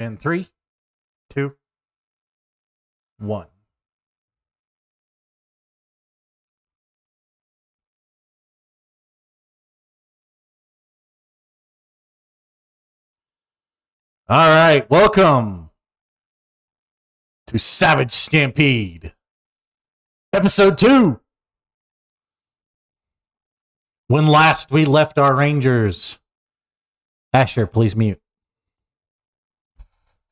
In 3, 2, 1. All right, welcome to Savage Stampede, episode 2. When last we left our Rangers. Asher, please mute.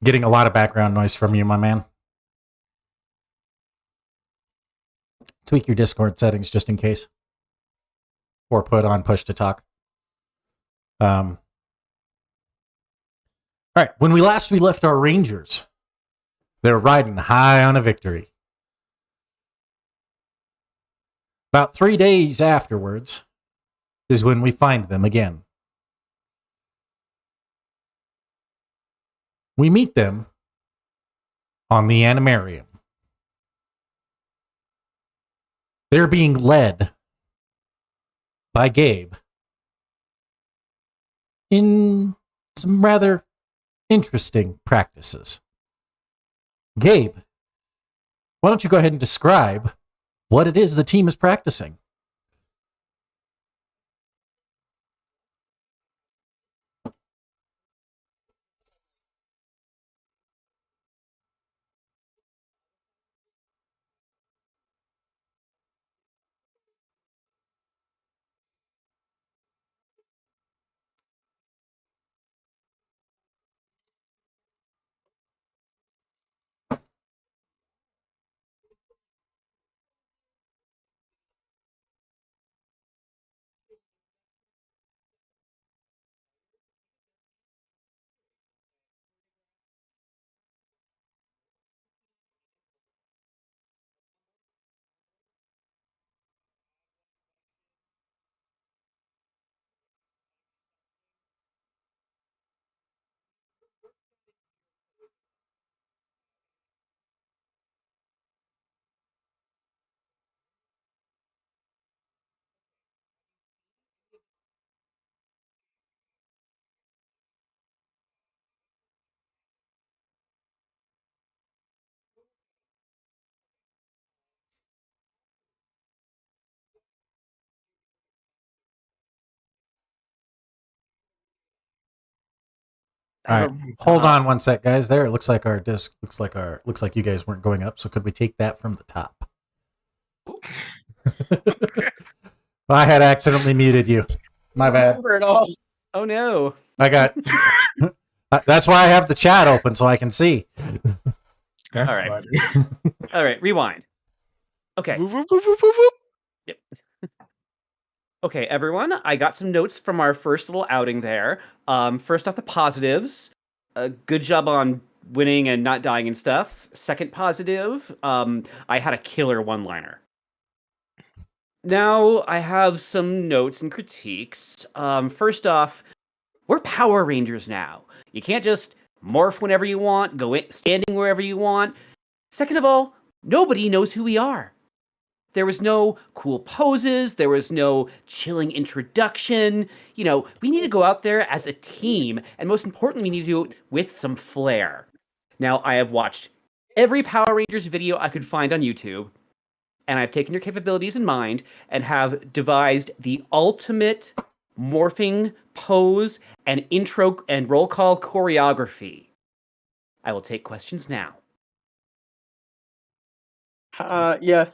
Getting a lot of background noise from you, my man. Tweak your Discord settings just in case. Or put on push to talk. All right, when we left our Rangers, they were riding high on a victory. About 3 days afterwards is when we find them again. We meet them on the Animarium. They're being led by Gabe in some rather interesting practices. Gabe, why don't you go ahead and describe what it is the team is practicing? All right, hold on one sec, guys. There, it looks like our disc looks like you guys weren't going up. So could we take that from the top? I had accidentally muted you. My bad. Oh no! I got. That's why I have the chat open so I can see. That's all right. All right, rewind. Okay. Yep. Okay, everyone, I got some notes from our first little outing there. First off, the positives. Good job on winning and not dying and stuff. Second positive, I had a killer one-liner. Now, I have some notes and critiques. First off, we're Power Rangers now. You can't just morph whenever you want, go standing wherever you want. Second of all, nobody knows who we are. There was no cool poses. There was no chilling introduction. You know, we need to go out there as a team. And most importantly, we need to do it with some flair. Now, I have watched every Power Rangers video I could find on YouTube. And I've taken your capabilities in mind and have devised the ultimate morphing pose and intro and roll call choreography. I will take questions now. Yes.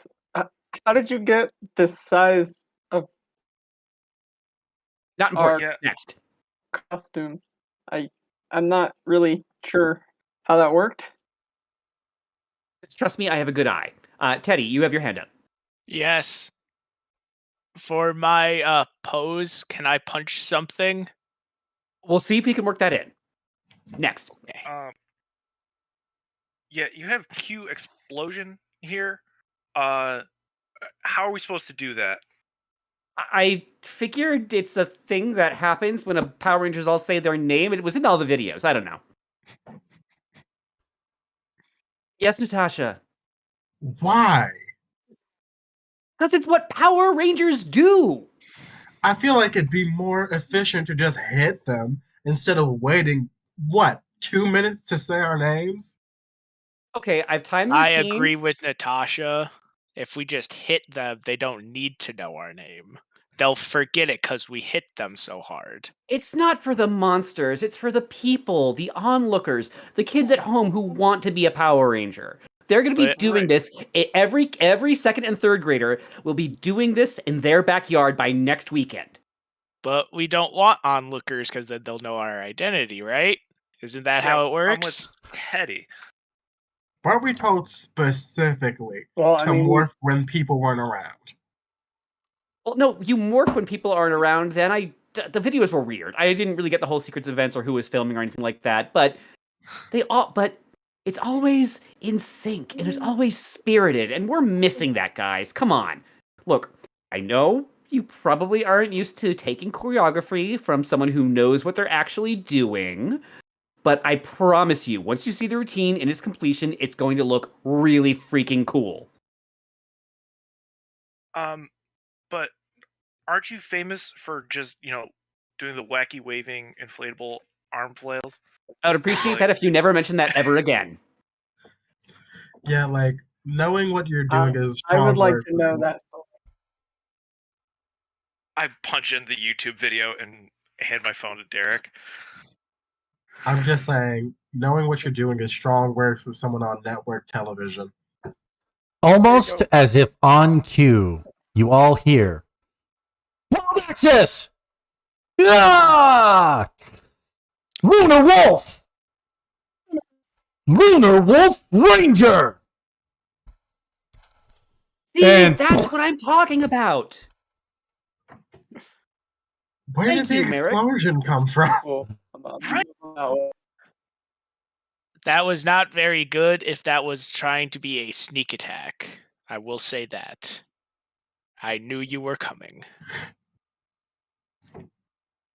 How did you get this size of Not important. Next. costume? I'm not really sure how that worked. Trust me, I have a good eye. Teddy, you have your hand up. Yes. For my pose, can I punch something? We'll see if we can work that in. Next. Yeah, you have Q explosion here. How are we supposed to do that? I figured it's a thing that happens when a Power Rangers all say their name. It was in all the videos. I don't know. Yes, Natasha. Why? Because it's what Power Rangers do. I feel like it'd be more efficient to just hit them instead of waiting, 2 minutes to say our names? Okay, I've timed the I routine. agree with Natasha. If we just hit them, they don't need to know our name. They'll forget it because we hit them so hard. It's not for the monsters, it's for the people, the onlookers, the kids at home who want to be a Power Ranger. They're going to be But- doing Right. this. Every second and third grader will be doing this in their backyard by next weekend. But we don't want onlookers because then they'll know our identity, right? Isn't that how it I'm works? with Teddy. Weren't we told specifically Well, to morph when people weren't around? Well, no, you morph when people aren't around. Then the videos were weird. I didn't really get the whole secrets of events or who was filming or anything like that. But it's always in sync and it's always spirited, and we're missing that, guys. Come on, look. I know you probably aren't used to taking choreography from someone who knows what they're actually doing. But I promise you, once you see the routine in its completion, it's going to look really freaking cool. But aren't you famous for just, doing the wacky waving inflatable arm flails? I would appreciate that if you never mention that ever again. Yeah, like knowing what you're doing is a I strong would like word to for know someone. that. I punch in the YouTube video and hand my phone to Derek. I'm just saying, knowing what you're doing is strong word for someone on network television. Almost as if on cue, you all hear Wild Axis! Yeah! Lunar Wolf! Lunar Wolf Ranger! See, And- that's what I'm talking about. Where Thank did the you, Merrick. explosion come from? Cool about Right. that. That was not very good if that was trying to be a sneak attack. I will say that. I knew you were coming.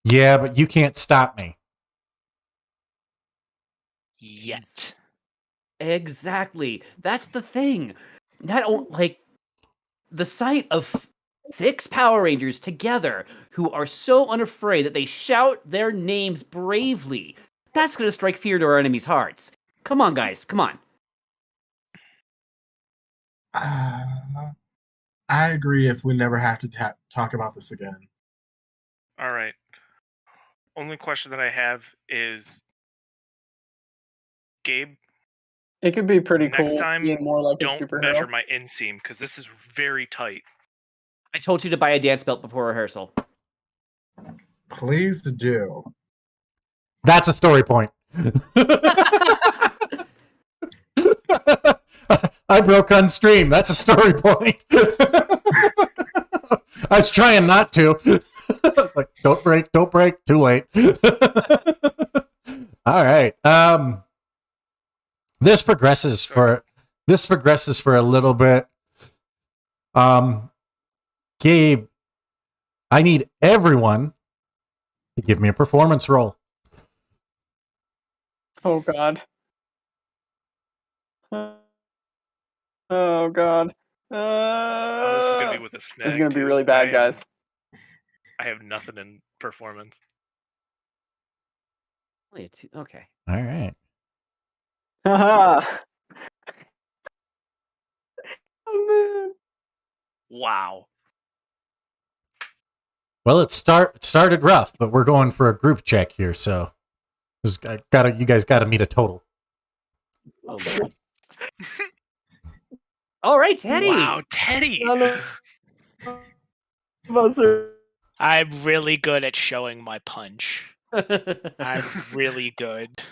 Yeah, but you can't stop me. Yet. Exactly. That's the thing. The sight of 6 Power Rangers together who are so unafraid that they shout their names bravely. That's going to strike fear to our enemies' hearts. Come on, guys. Come on. I agree if we never have to talk about this again. All right. Only question that I have is, Gabe, It could be pretty next cool time, being more like a don't superhero. measure my inseam because this is very tight. I told you to buy a dance belt before rehearsal. Please do. That's a story point. I broke on stream. That's a story point. I was trying not to. I was like, don't break, too late. All right. This progresses for a little bit. Gabe, I need everyone to give me a performance roll. Oh god. Oh god. Oh, this is gonna be with a This snag. is gonna be too. really bad, guys. I have nothing in performance. Okay. All right. Haha. Oh man. Wow. Well, it started rough, but we're going for a group check here, so you guys gotta meet a total. Oh, Lord. All right, Teddy. Wow, Teddy. None of us are- I'm really good at showing my punch. I'm really good.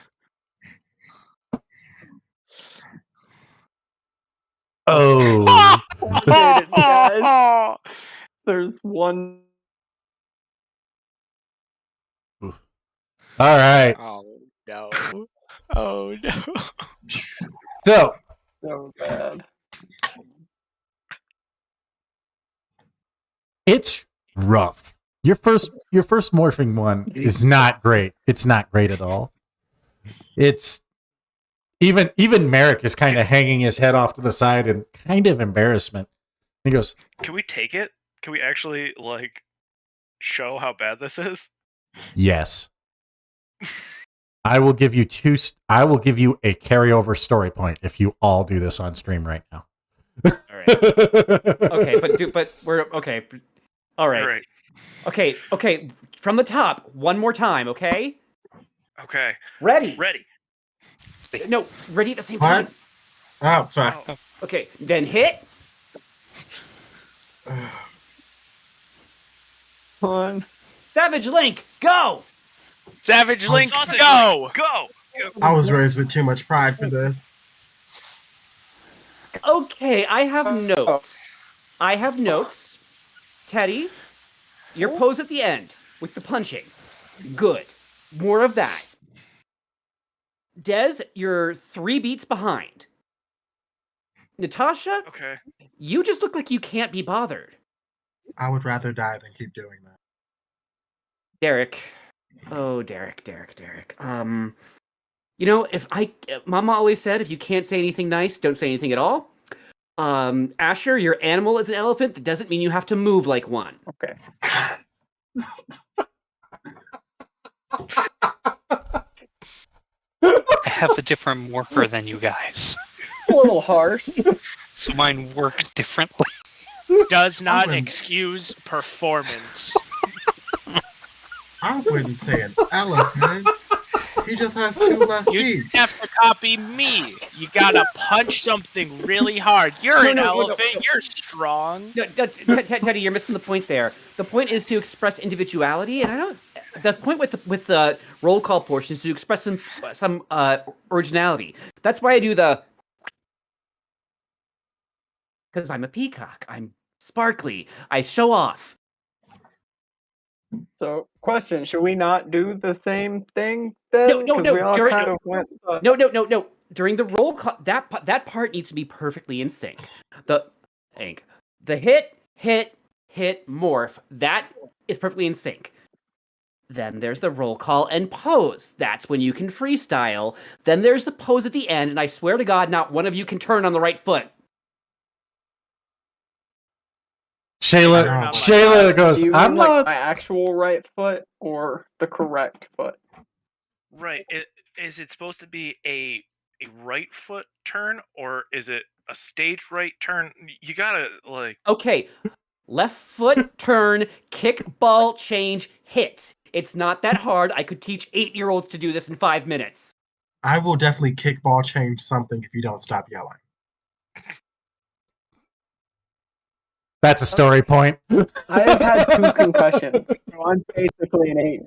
Oh. Made it, guys. There's one. All right. Oh no. Oh no. So So bad. it's rough. Your first morphing one is not great. It's not great at all. It's even Merrick is kind of hanging his head off to the side in kind of embarrassment. He goes, Can we take it? Can we actually show how bad this is? "Yes, I will give you I will give you a carryover story point if you all do this on stream right now. All right. Okay, but we're okay. All right. All right. Okay. From the top, one more time. Okay. Okay. Ready. Ready. No, ready at the same What? time. Oh, fuck. Oh, Okay, then hit. On. Savage Link, go. Savage Link, Sausage go! Go. I was raised with too much pride for this. Okay, I have notes. Teddy, your pose at the end with the punching. Good. More of that. Dez, you're 3 beats behind. Natasha, Okay. you just look like you can't be bothered. I would rather die than keep doing that. Derek. Oh, Derek. Mama always said, if you can't say anything nice, don't say anything at all. Asher, your animal is an elephant. That doesn't mean you have to move like one. Okay. I have a different morpher than you guys, A little harsh. so mine works differently. Does not wouldn't- excuse performance. I wouldn't say an elephant. He just has 2 left You feet. have to copy me. You gotta punch something really hard. You're an elephant. You're strong. No, Teddy, you're missing the point there. The point is to express individuality, and I don't. The point with the roll call portion is to express some originality. That's why I do the. Because I'm a peacock. I'm sparkly. I show off. So, question: should we not do the same thing then? No. 'Cause we all During- kind of went. No. During the roll call, that part needs to be perfectly in sync. The hit, morph. That is perfectly in sync. Then there's the roll call and pose. That's when you can freestyle. Then there's the pose at the end, and I swear to God, not one of you can turn on the right foot. Shayla goes, Do you I'm mean, like, not. my actual right foot or the correct foot? Right. Is it supposed to be a right foot turn, or is it a stage right turn? You gotta like. Okay, left foot turn, kickball change, hit. It's not that hard. I could teach 8-year-olds to do this in 5 minutes. I will definitely kickball change something if you don't stop yelling. That's a story point. I have had 2 concussions, so I'm basically an 8.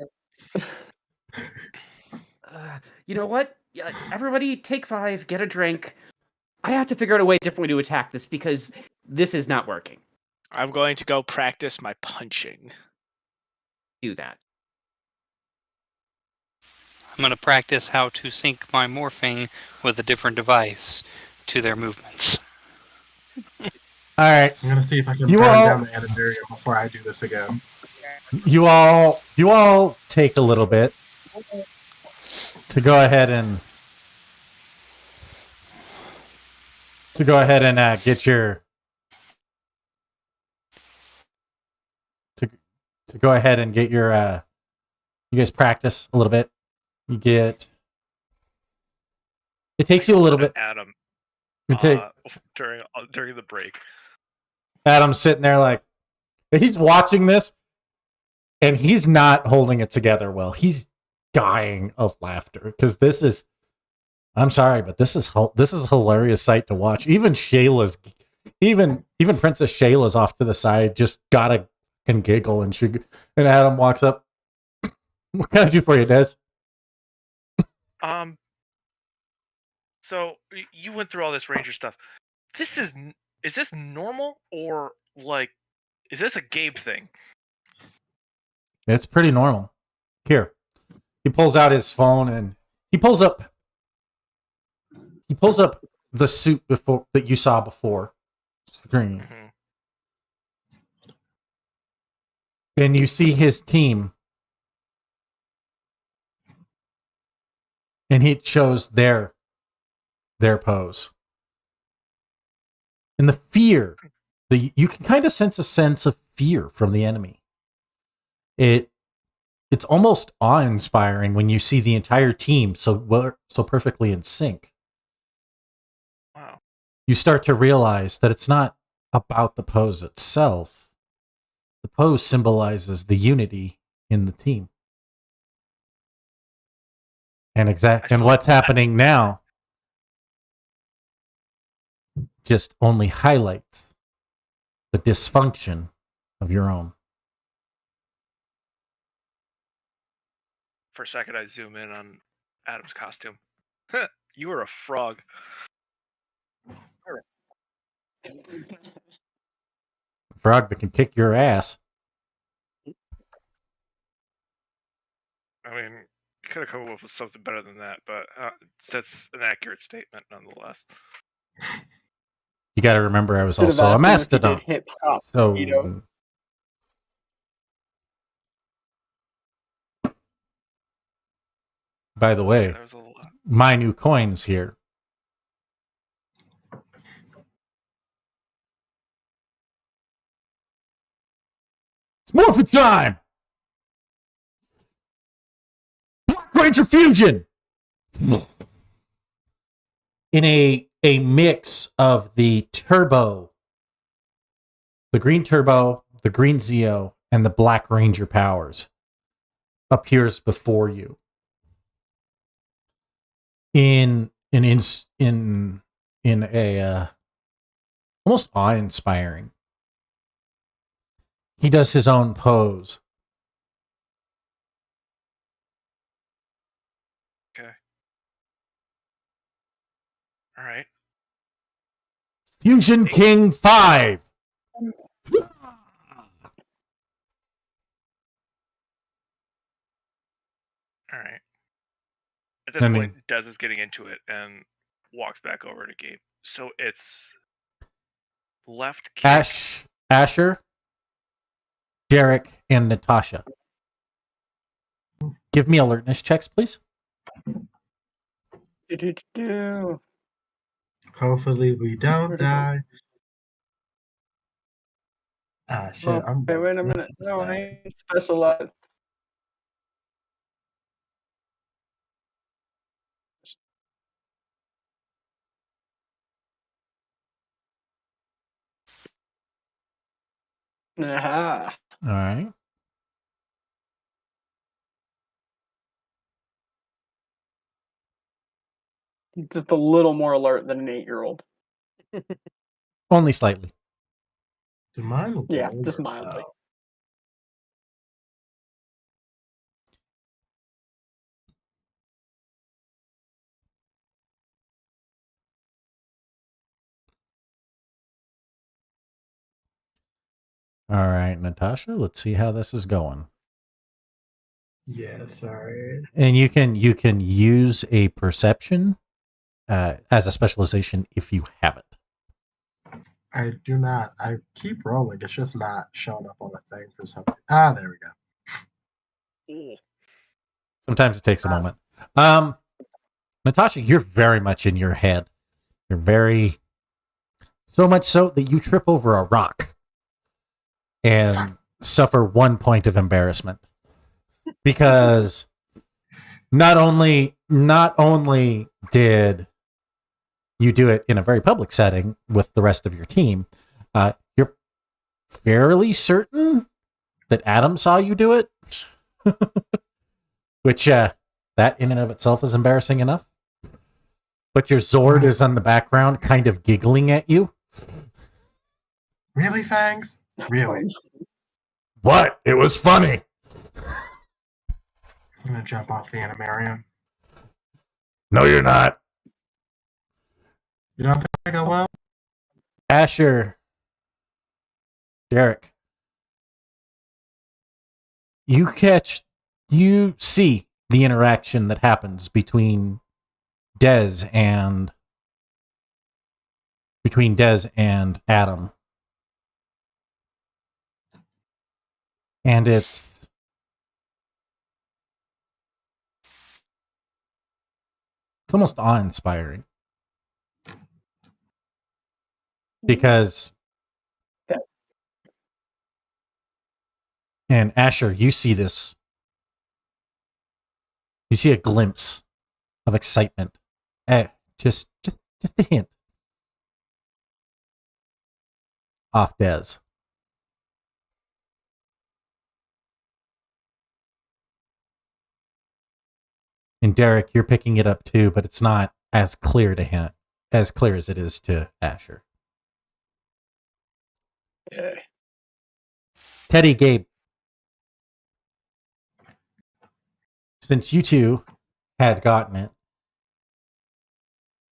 You know what? Yeah, everybody take 5, get a drink. I have to figure out a way differently to attack this because this is not working. I'm going to go practice my punching. Do that. I'm going to practice how to sync my morphing with a different device to their movements. All right, I'm gonna see if I can You burn all- down the edit area before I do this again. you all take a little bit to go ahead and get your to go ahead and get your you guys practice a little bit. It takes you a little bit. Adam. Take During the break. Adam's sitting there like he's watching this and he's not holding it together well. He's dying of laughter because this is I'm sorry, but this is a hilarious sight to watch. Even Princess Shayla's off to the side, just gotta can giggle and Adam walks up. What can I do for you, Des? So you went through all this Ranger stuff. Is this normal, or like, is this a Gabe thing? It's pretty normal. Here. He pulls out his phone and he pulls up the suit that you saw before screen. Mm-hmm. And you see his team. And it shows their pose. And the fear, you can kind of sense a sense of fear from the enemy. it's almost awe-inspiring when you see the entire team so perfectly in sync. Wow. You start to realize that it's not about the pose itself. The pose symbolizes the unity in the team. And what's happening now just only highlights the dysfunction of your own. For a second, I zoom in on Adam's costume. You were a frog. Frog that can kick your ass. I mean, you could have come up with something better than that, but that's an accurate statement nonetheless. You got to remember, I was Should've also a asked him if he mastodon. did hip hop, So, you know. by the way, There was a lot. my new coins here. It's Morphin time! Black Ranger Fusion! In a mix of the turbo, the green turbo, the green Zeo, and the Black Ranger powers appears before you. In a almost awe-inspiring. He does his own pose. Okay. All right. Fusion King 5. All right. At this point, Dez is getting into it and walks back over to Gabe. So it's left kick. Asher, Derek, and Natasha. Give me alertness checks, please. Hopefully we don't die. Ah, shit. Hey, wait a minute. No, I ain't specialized. Aha. All right. Just a little more alert than an 8-year-old. Only slightly. Do mine Yeah, roll just or mildly. no? All right, Natasha, let's see how this is going. Yeah, sorry. And you can use a perception as a specialization if you have it. I do not. I keep rolling. It's just not showing up on the thing for something. Ah, there we go. Ooh. Sometimes it takes a moment. Natasha, you're very much in your head. You're very... So much so that you trip over a rock and suffer 1 point of embarrassment. Because not only did you do it in a very public setting with the rest of your team, you're fairly certain that Adam saw you do it. Which, that in and of itself is embarrassing enough. But your Zord is on the background kind of giggling at you. Really, Fangs? Really? What? It was funny. I'm gonna jump off the Animarium. No, you're not. You don't think I will? Asher. Derek. You see the interaction that happens between Dez and Adam. And it's almost awe-inspiring. Because and Asher, you see this You see a glimpse of excitement. Just a hint. Off Dez. And Derek, you're picking it up too, but it's not as clear to him, as clear as it is to Asher. Yeah. Teddy, Gabe, since you two had gotten it,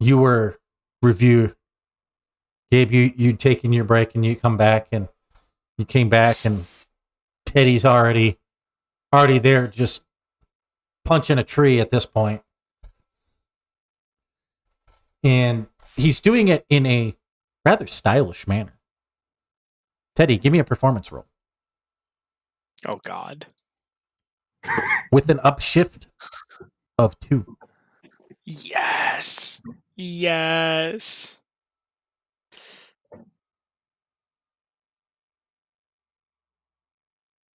you were review. Gabe, you'd taken your break and you come back and you came back and Teddy's already there, just punching a tree at this point. And he's doing it in a rather stylish manner. Teddy, give me a performance roll. Oh God. With an upshift of 2. Yes. Yes.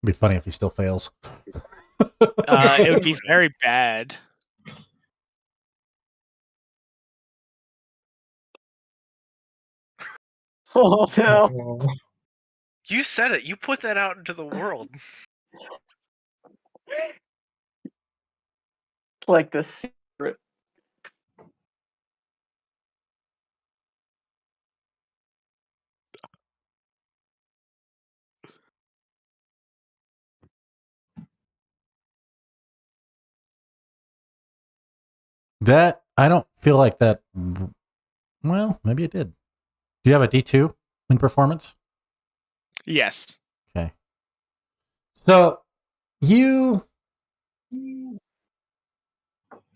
It'd be funny if he still fails. It would be very bad. Oh no! Oh, You said it. You put that out into the world. Like the secret. That, I don't feel like that. Well, maybe it did. Do you have a D2 in performance? Yes. Okay. So you're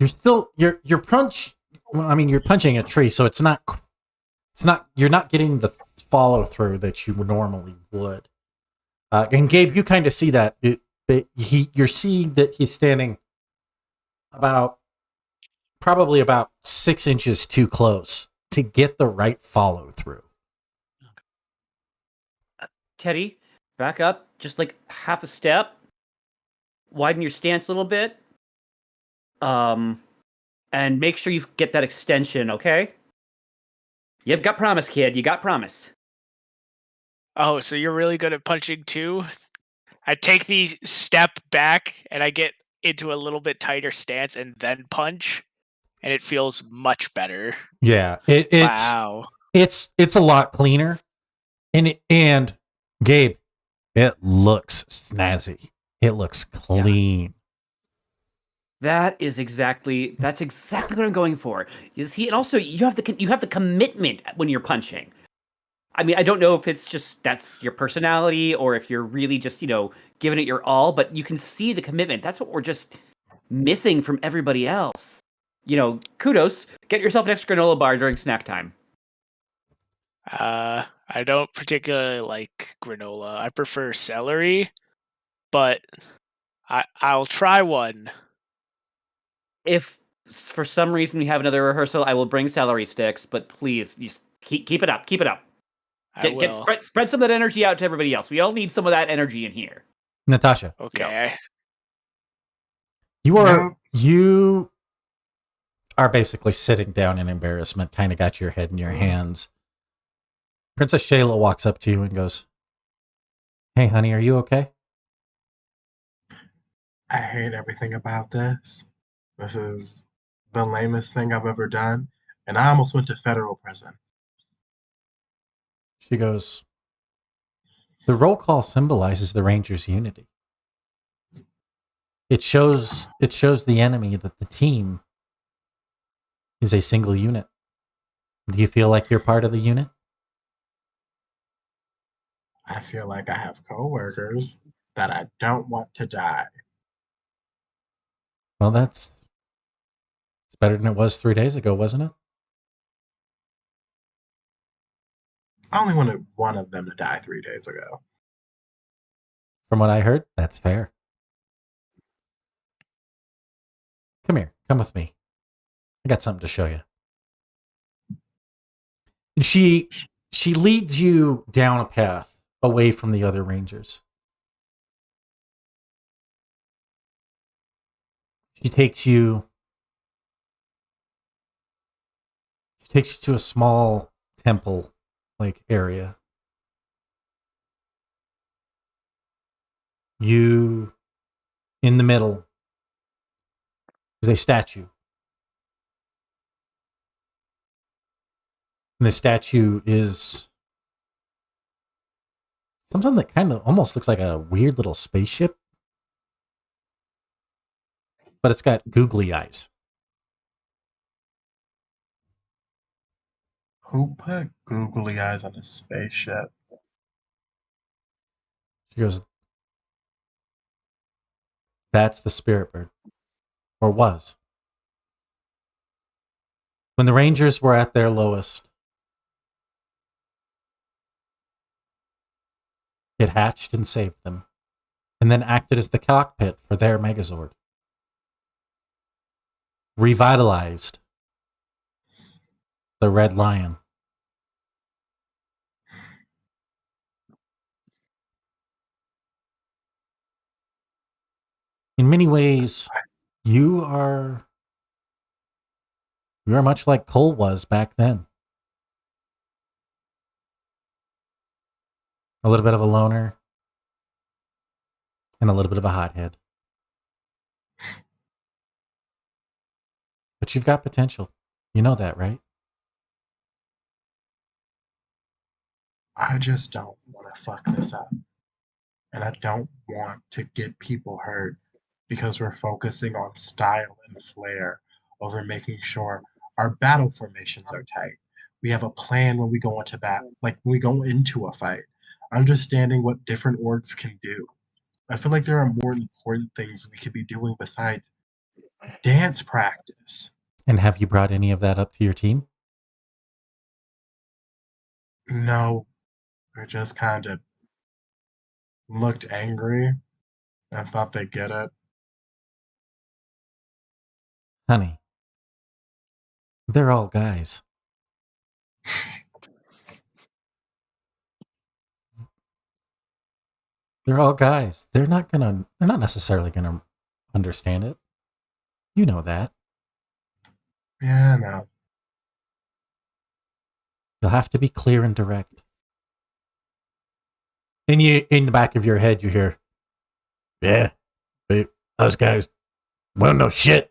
still you're punch. Well, I mean, you're punching a tree, so it's not. You're not getting the follow through that you normally would. And Gabe, you kind of see that. You're seeing that he's standing probably about 6 inches too close to get the right follow through. Teddy, back up just like half a step. Widen your stance a little bit. And make sure you get that extension, okay? You've got promise, kid. You got promise. Oh, so you're really good at punching too? I take the step back and I get into a little bit tighter stance and then punch, and it feels much better. Yeah, Wow. it's a lot cleaner, and Gabe, it looks snazzy. It looks clean. That's exactly what I'm going for. You see, and also you have the commitment when you're punching. I mean, I don't know if it's just that's your personality or if you're really just, giving it your all, but you can see the commitment. That's what we're just missing from everybody else. Kudos. Get yourself an extra granola bar during snack time. I don't particularly like granola. I prefer celery, but I'll try one. If for some reason we have another rehearsal, I will bring celery sticks, but please, just keep it up. Keep it up. I will. Spread some of that energy out to everybody else. We all need some of that energy in here. Natasha, Okay. you are basically sitting down in embarrassment, kind of got your head in your hands. Princess Shayla walks up to you and goes, "Hey, honey, are you okay?" I hate everything about this. This is the lamest thing I've ever done, and I almost went to federal prison. She goes, "The roll call symbolizes the Rangers' unity. It shows the enemy that the team is a single unit. Do you feel like you're part of the unit?" I feel like I have coworkers that I don't want to die. Well, it's better than it was 3 days ago, wasn't it? I only wanted one of them to die 3 days ago. From what I heard, that's fair. Come here. Come with me. I got something to show you. And she leads you down a path away from the other Rangers. She takes you to a small temple like area. You, in the middle, is a statue. And the statue is something that kind of almost looks like a weird little spaceship. But it's got googly eyes. Who put googly eyes on a spaceship? She goes, that's the spirit bird. Or was. When the Rangers were at their lowest, it hatched and saved them, and then acted as the cockpit for their Megazord. Revitalized the Red Lion. In many ways, you are much like Cole was back then. A little bit of a loner and a little bit of a hothead. But you've got potential. You know that, right? I just don't want to fuck this up. And I don't want to get people hurt because we're focusing on style and flair over making sure our battle formations are tight. We have a plan when we go into battle, like when we go into a fight, understanding what different orgs can do. I feel like there are more important things we could be doing besides dance practice. And have you brought any of that up to your team? No, I just kind of looked angry. I thought they'd get it. Honey, they're all guys. They're all guys. They're not necessarily gonna understand it. You know that. Yeah, no. You'll have to be clear and direct. And you, in the back of your head, you hear, yeah, those guys won't know shit.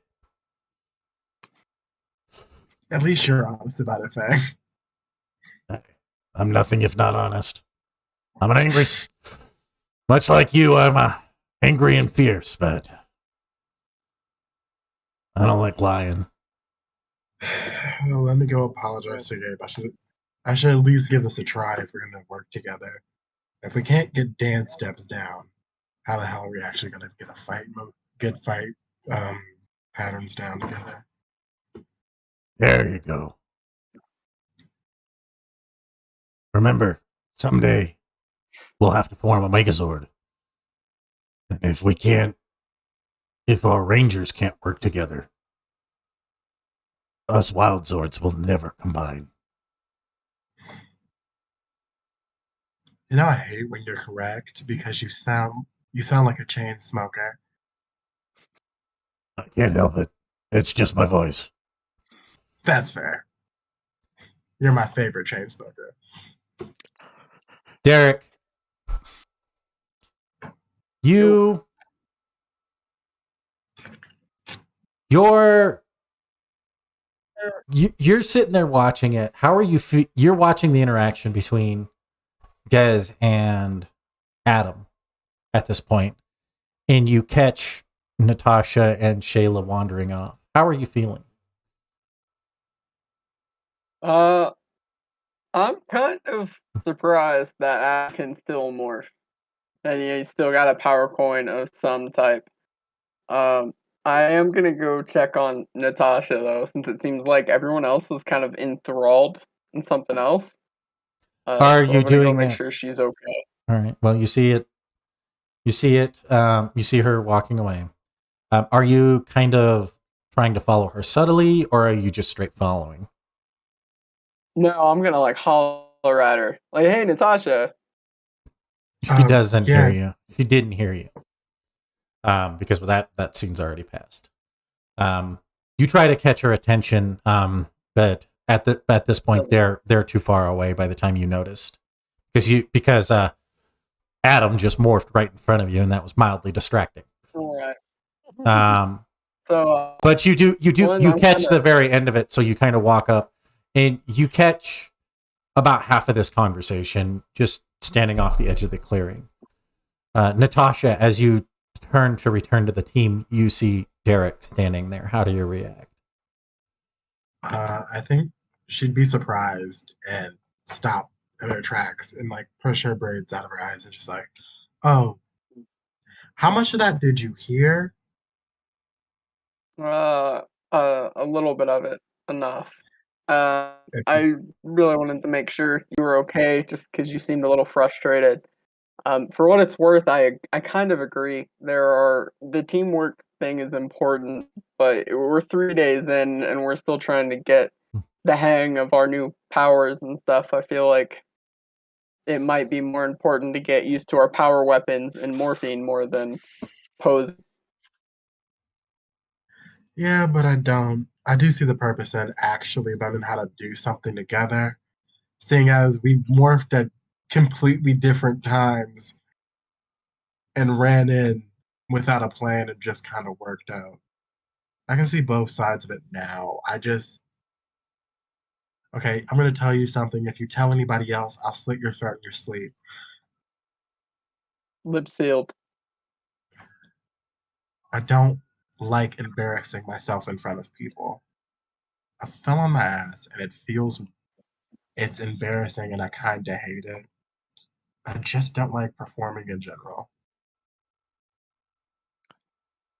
At least you're honest about it, Fang. I'm nothing if not honest. I'm an angry, much like you, I'm angry and fierce, but I don't like lying. Well, let me go apologize to Gabe. I should at least give this a try if we're going to work together. If we can't get dance steps down, how the hell are we actually going to get fight patterns down together? There you go. Remember, someday we'll have to form a Megazord. And if our Rangers can't work together, us Wild Zords will never combine. You know, I hate when you're correct because you sound like a chain smoker. I can't help it. It's just my voice. That's fair. You're my favorite chain smoker. Derek, you're sitting there watching it. How are you? You're watching the interaction between Gez and Adam at this point, and you catch Natasha and Shayla wandering off. How are you feeling? I'm kind of surprised that Adam can still morph, and he's still got a power coin of some type. I am gonna go check on Natasha though, since it seems like everyone else is kind of enthralled in something else. Are you doing make that? sure she's okay? All right. Well, you see it. You see her walking away. Are you kind of trying to follow her subtly, or are you just straight following? No, I'm gonna like holler at her, like, "Hey, Natasha." She doesn't hear you. She didn't hear you. Because that scene's already passed. You try to catch her attention, but at this point they're too far away by the time you noticed, because Adam just morphed right in front of you, and that was mildly distracting. All right. So, but you catch the very end of it, so you kind of walk up, and you catch about half of this conversation just standing off the edge of the clearing. Natasha, as you turn to return to the team, you see Derek standing there. How do you react? I think she'd be surprised and stop in her tracks and like push her braids out of her eyes and just like, oh, how much of that did you hear? A little bit of it, enough. I really wanted to make sure you were okay, just because you seemed a little frustrated. For what it's worth, I kind of agree. The teamwork thing is important, but we're 3 days in and we're still trying to get the hang of our new powers and stuff. I feel like it might be more important to get used to our power weapons and morphine more than pose. Yeah, but I don't. I do see the purpose in actually learning how to do something together, seeing as we morphed at completely different times and ran in without a plan and just kind of worked out. I can see both sides of it now. Okay, I'm going to tell you something. If you tell anybody else, I'll slit your throat in your sleep. Lip sealed. I don't like embarrassing myself in front of people. I fell on my ass and it's embarrassing and I kind of hate it. I just don't like performing in general.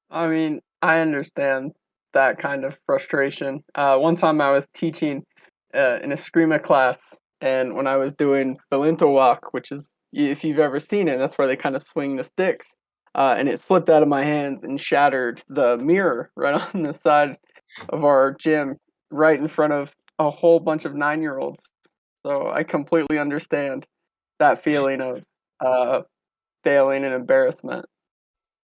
I mean, I understand that kind of frustration. One time I was teaching in a Screama class, and when I was doing Belinto walk, which is, if you've ever seen it, that's where they kind of swing the sticks, and it slipped out of my hands and shattered the mirror right on the side of our gym, right in front of a whole bunch of 9-year-olds. So I completely understand that feeling of failing and embarrassment.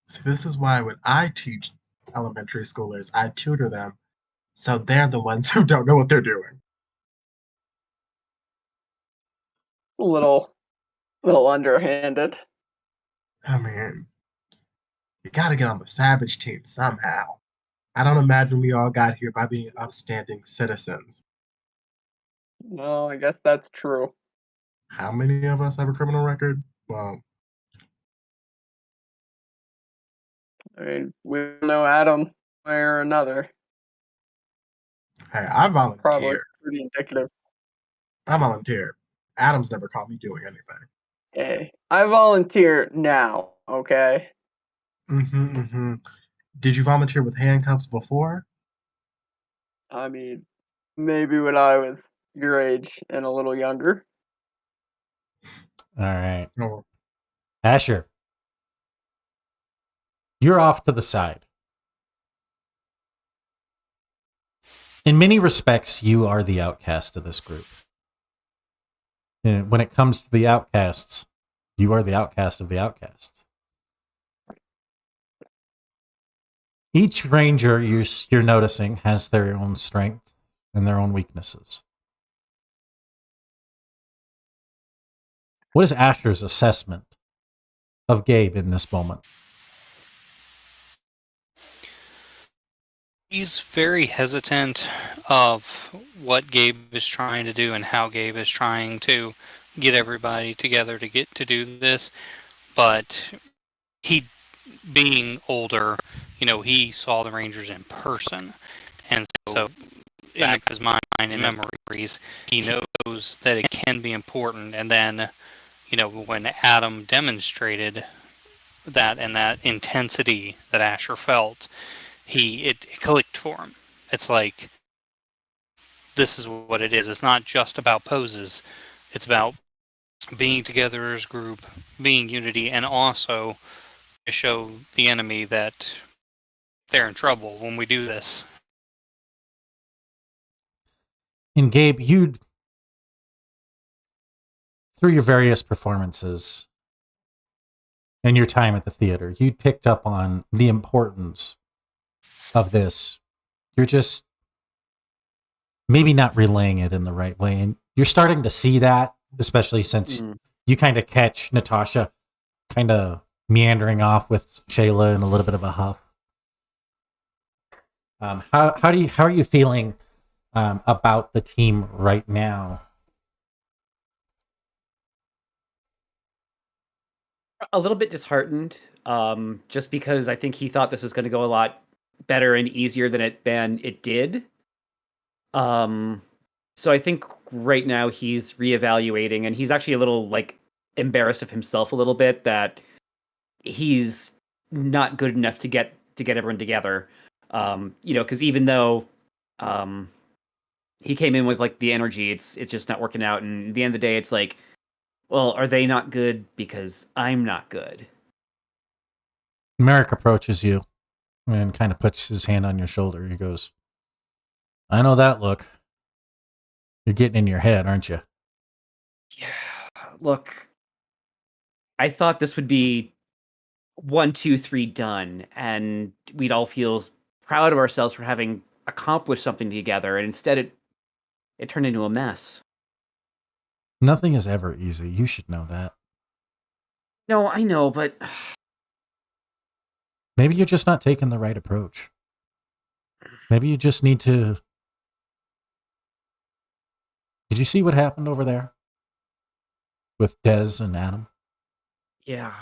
See, this is why when I teach elementary schoolers, I tutor them so they're the ones who don't know what they're doing. A little underhanded. I mean, you gotta get on the Savage team somehow. I don't imagine we all got here by being upstanding citizens. No, I guess that's true. How many of us have a criminal record? Well, I mean, we know Adam one way or another. hey, I Probably volunteer. pretty indicative. I volunteer. Adam's never caught me doing anything. Hey, I volunteer now, okay? Mm-hmm. Did you volunteer with handcuffs before? I mean, maybe when I was your age and a little younger. All right. No. Asher, you're off to the side. In many respects, you are the outcast of this group. And when it comes to the outcasts, you are the outcast of the outcasts. Each ranger you're noticing has their own strengths and their own weaknesses. What is Asher's assessment of Gabe in this moment? He's very hesitant of what Gabe is trying to do and how Gabe is trying to get everybody together to do this. But he, being older, he saw the Rangers in person. And so back in his mind and memories, he knows that it can be important. And then, when Adam demonstrated that and that intensity that Asher felt, it clicked for him. It's like, this is what it is. It's not just about poses. It's about being together as a group, being unity, and also to show the enemy that they're in trouble when we do this. And Gabe, through your various performances and your time at the theater, you picked up on the importance of this, you're just maybe not relaying it in the right way. And you're starting to see that, especially since you kind of catch Natasha kind of meandering off with Shayla in a little bit of a huff. How are you feeling about the team right now? A little bit disheartened, just because I think he thought this was going to go a lot better and easier than it did. So I think right now he's reevaluating, and he's actually a little embarrassed of himself a little bit that he's not good enough to get everyone together. Because even though he came in with the energy, it's just not working out, and at the end of the day, it's like, well, are they not good because I'm not good? Merrick approaches you and kind of puts his hand on your shoulder. He goes, I know that look. You're getting in your head, aren't you? Yeah. Look, I thought this would be 1, 2, 3 done, and we'd all feel proud of ourselves for having accomplished something together, and instead it turned into a mess. Nothing is ever easy. You should know that. No, I know, but maybe you're just not taking the right approach. Maybe you just need to... Did you see what happened over there? With Dez and Adam? Yeah.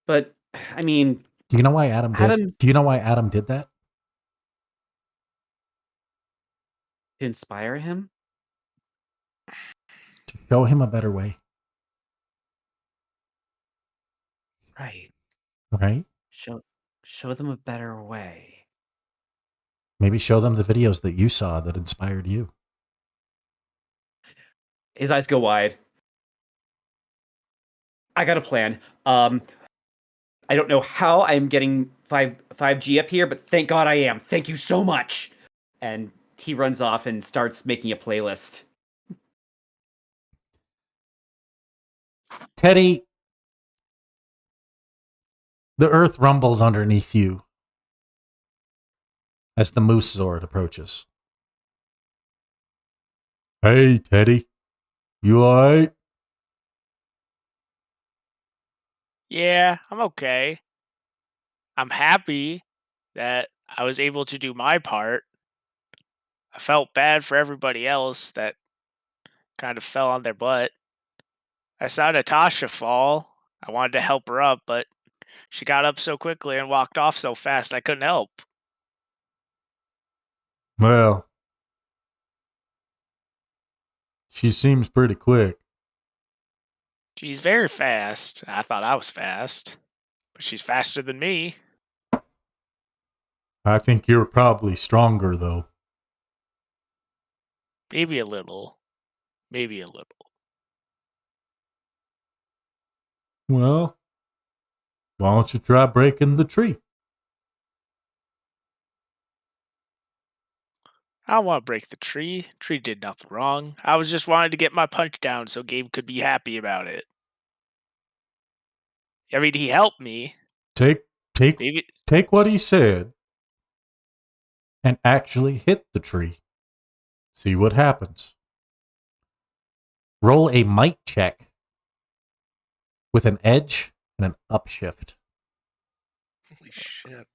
But, I mean... Do you know why Adam did that? To inspire him? To show him a better way. Right. Right? Show them a better way. Maybe show them the videos that you saw that inspired you. His eyes go wide. I got a plan. I don't know how I'm getting 5G up here, but thank God I am. Thank you so much. And he runs off and starts making a playlist. Teddy, the earth rumbles underneath you as the moose Zord approaches. Hey, Teddy. You alright? Yeah, I'm okay. I'm happy that I was able to do my part. I felt bad for everybody else that kind of fell on their butt. I saw Natasha fall. I wanted to help her up, but she got up so quickly and walked off so fast I couldn't help. Well, she seems pretty quick. She's very fast. I thought I was fast, but she's faster than me. I think you're probably stronger, though. Maybe a little. Maybe a little. Well, why don't you try breaking the tree? I don't want to break the tree. Tree did nothing wrong. I was just wanting to get my punch down so Gabe could be happy about it. I mean, he helped me. Take Maybe what he said and actually hit the tree. See what happens. Roll a might check with an edge and an upshift. Holy shit.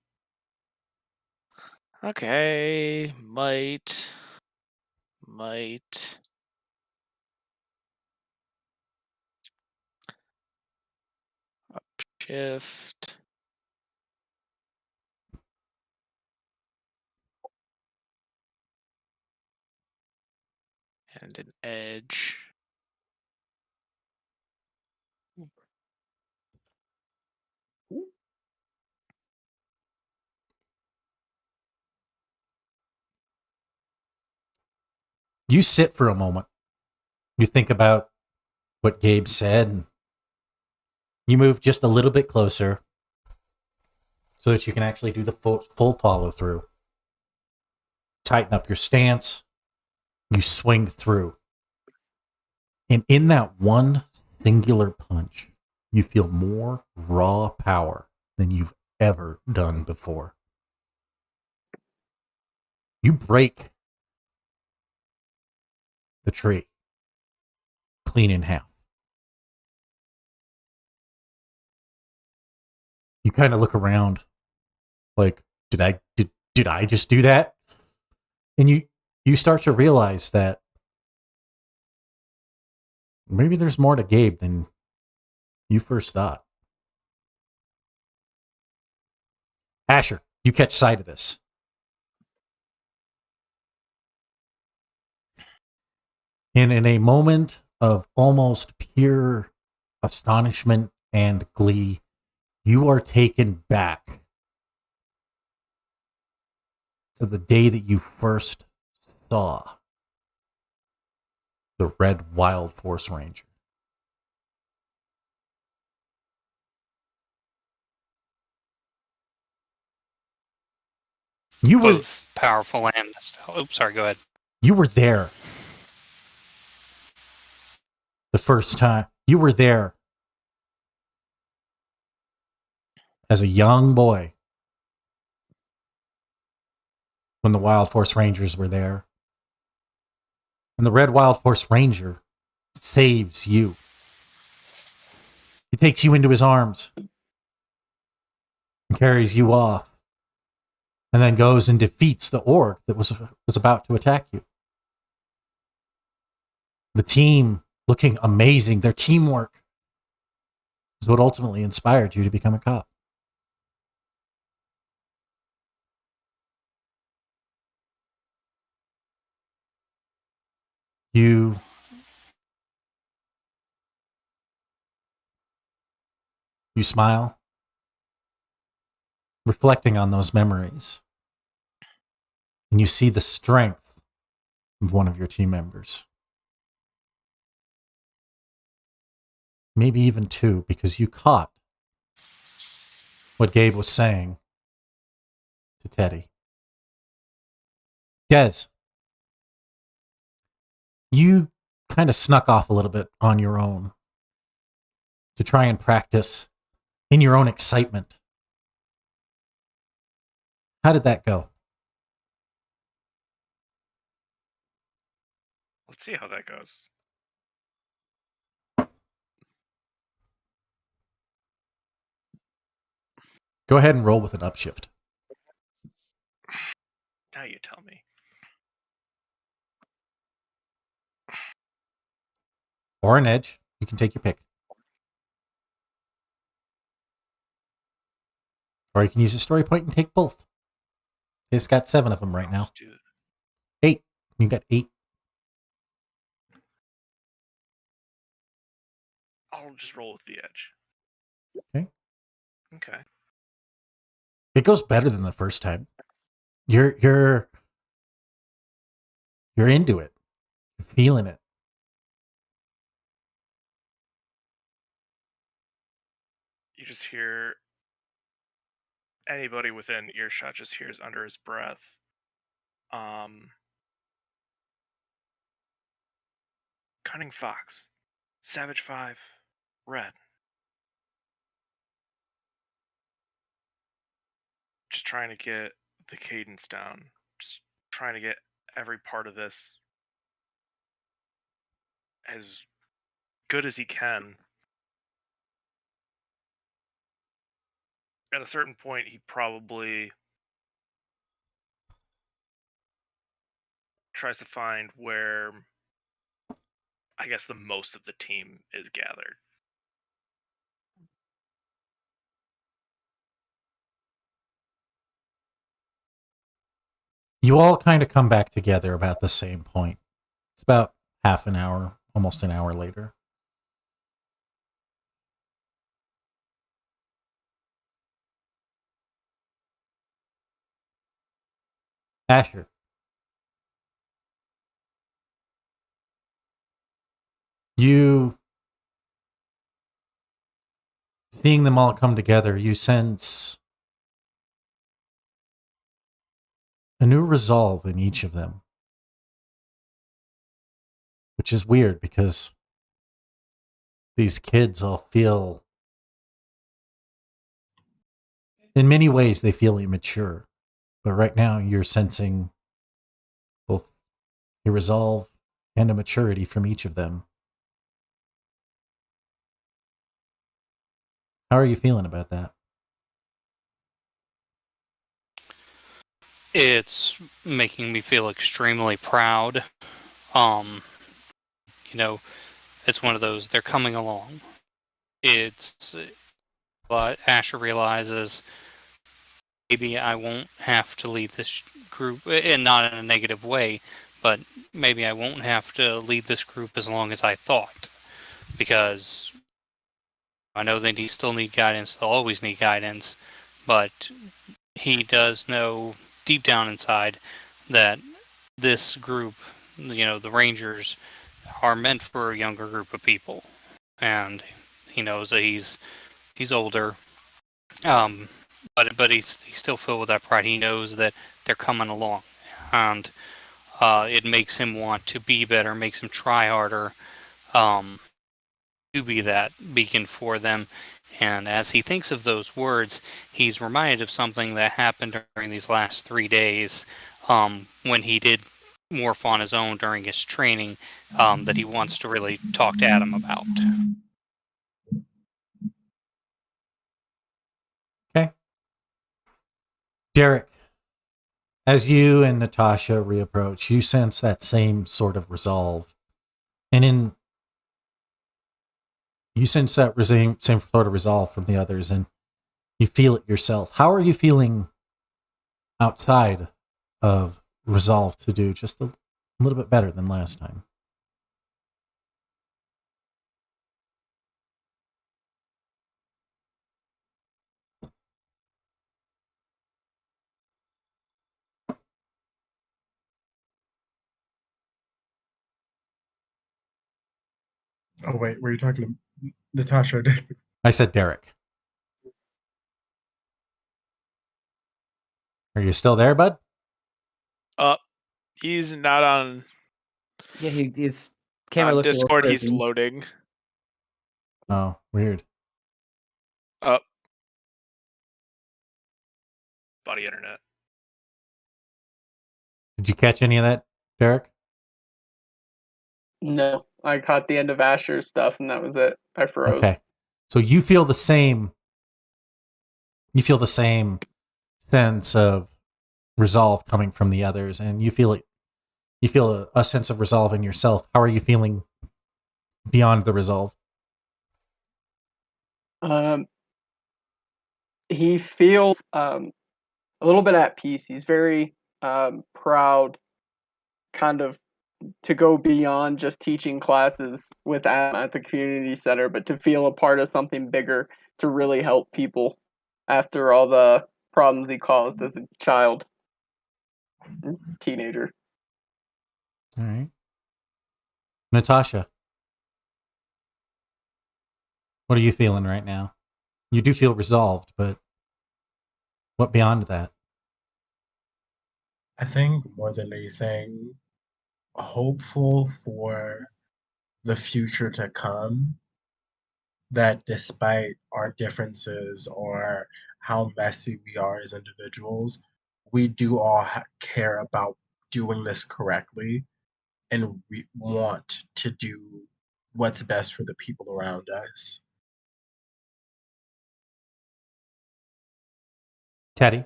Okay, might. Upshift. And an edge. You sit for a moment. You think about what Gabe said. And you move just a little bit closer so that you can actually do the full follow through. Tighten up your stance. You swing through. And in that one singular punch, you feel more raw power than you've ever done before. You break the tree clean in half. You kind of look around like, did I just do that? And you start to realize that maybe there's more to Gabe than you first thought. Asher, you catch sight of this. And in a moment of almost pure astonishment and glee, you are taken back to the day that you first saw the Red Wild Force Ranger. You were Both powerful and... Oh, sorry, go ahead. You were there the first time. You were there as a young boy when the Wild Force Rangers were there. And the Red Wild Force Ranger saves you. He takes you into his arms and carries you off. And then goes and defeats the orc that was about to attack you. The team looking amazing. Their teamwork is what ultimately inspired you to become a cop. You smile, reflecting on those memories. And you see the strength of one of your team members. Maybe even two, because you caught what Gabe was saying to Teddy. Des, you kind of snuck off a little bit on your own to try and practice in your own excitement. How did that go? Let's see how that goes. Go ahead and roll with an upshift. Now you tell me. Or an edge. You can take your pick. Or you can use a story point and take both. It's got 7 of them right now. 8. You got 8. I'll just roll with the edge. Okay. Okay. It goes better than the first time. You're into it. You're feeling it. You just hear anybody within earshot just hears under his breath. Cunning Fox, Savage 5, Red. Just trying to get the cadence down. Just trying to get every part of this as good as he can. At a certain point, he probably tries to find where, I guess, the most of the team is gathered. You all kind of come back together about the same point. It's about half an hour, almost an hour later. Asher. You, seeing them all come together, you sense a new resolve in each of them. Which is weird because these kids all feel, in many ways, they feel immature. But right now you're sensing a resolve, and a maturity from each of them. How are you feeling about that? It's making me feel extremely proud. You know, it's one of those, they're coming along. It's, but Asher realizes maybe I won't have to lead this group, and not in a negative way, but maybe I won't have to lead this group as long as I thought. Because I know they still need guidance, they'll always need guidance, but he does know deep down inside that this group, the Rangers, are meant for a younger group of people. And he knows that he's older, but he's still filled with that pride. He knows that they're coming along, and it makes him want to be better, makes him try harder, to be that beacon for them. And as he thinks of those words, he's reminded of something that happened during these last 3 days, when he did morph on his own during his training, that he wants to really talk to Adam about. Okay. Derek, as you and Natasha reapproach, you sense that same sort of resolve. And you sense that same sort of resolve from the others, and you feel it yourself. How are you feeling outside of resolve to do just a little bit better than last time? Oh wait, were you talking to Natasha? I said Derek. Are you still there, bud? He's not on Yeah, his camera looks Discord. a little He's frozen. loading. Oh, weird. Body internet. Did you catch any of that, Derek? No, I caught the end of Asher's stuff, and that was it. I froze. Okay. So you feel the same. You feel the same sense of resolve coming from the others, and you feel it. You feel a sense of resolve in yourself. How are you feeling beyond the resolve? He feels a little bit at peace. He's very proud, kind of, to go beyond just teaching classes with Adam at the community center, but to feel a part of something bigger to really help people after all the problems he caused as a child, teenager. All right. Natasha, what are you feeling right now? You do feel resolved, but what beyond that? I think more than anything, hopeful for the future to come, that despite our differences or how messy we are as individuals, we do all care about doing this correctly, and we want to do what's best for the people around us. Teddy?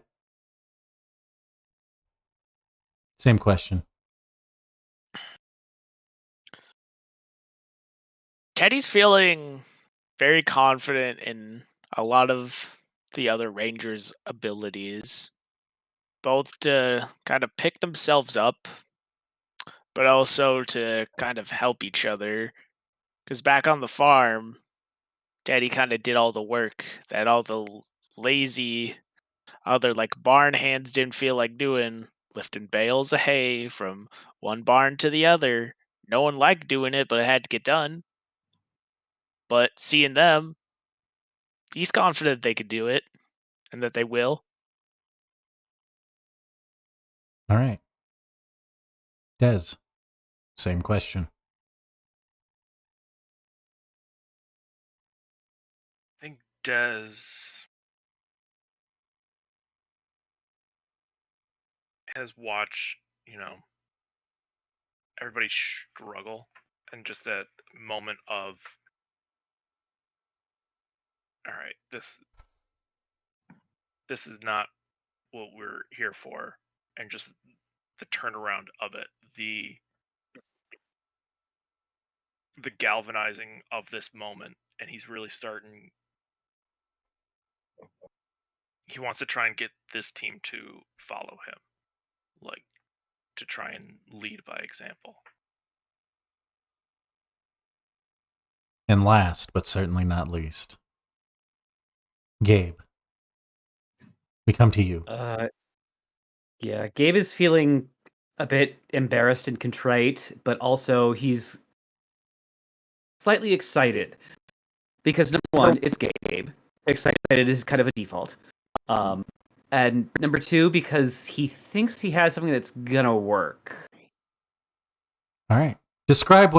Same question. Teddy's feeling very confident in a lot of the other Rangers' abilities, both to kind of pick themselves up, but also to kind of help each other. Because back on the farm, Teddy kind of did all the work that all the lazy other like barn hands didn't feel like doing, lifting bales of hay from one barn to the other. No one liked doing it, but it had to get done. But seeing them, he's confident they could do it and that they will. All right. Des, same question. I think Des has watched, everybody struggle, and just that moment of, all right, this is not what we're here for, and just the turnaround of it, the galvanizing of this moment, and he's really starting. He wants to try and get this team to follow him, like to try and lead by example. And last, but certainly not least, Gabe. We come to you. Yeah, Gabe is feeling a bit embarrassed and contrite, but also he's slightly excited because number one, it's Gabe. Excited is kind of a default. And number two, because he thinks he has something that's gonna work. All right. Describe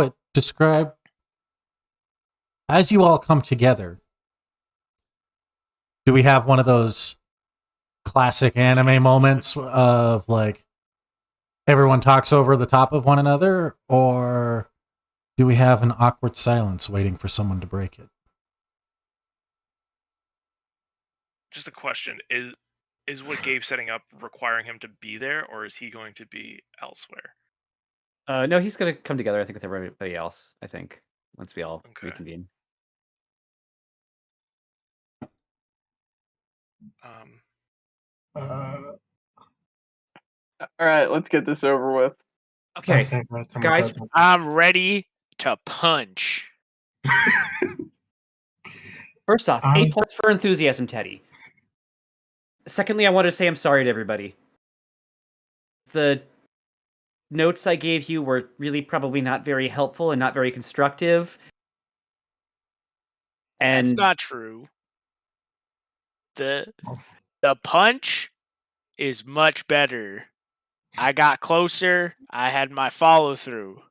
as you all come together. Do we have one of those classic anime moments of like everyone talks over the top of one another, or do we have an awkward silence waiting for someone to break it? Just a question: is what Gabe's setting up requiring him to be there, or is he going to be elsewhere? No, he's gonna come together, I think, with everybody else, I think, once we all Okay. reconvene. Uh, All right, let's get this over with. Okay, okay, right, someone guys, said something. I'm ready to punch. first off, 8 points for enthusiasm, Teddy. Secondly, I wanted to say I'm sorry to everybody. The notes I gave you were really probably not very helpful and not very constructive. And That's not true. The Oh. punch is much better. I got closer. I had my follow through.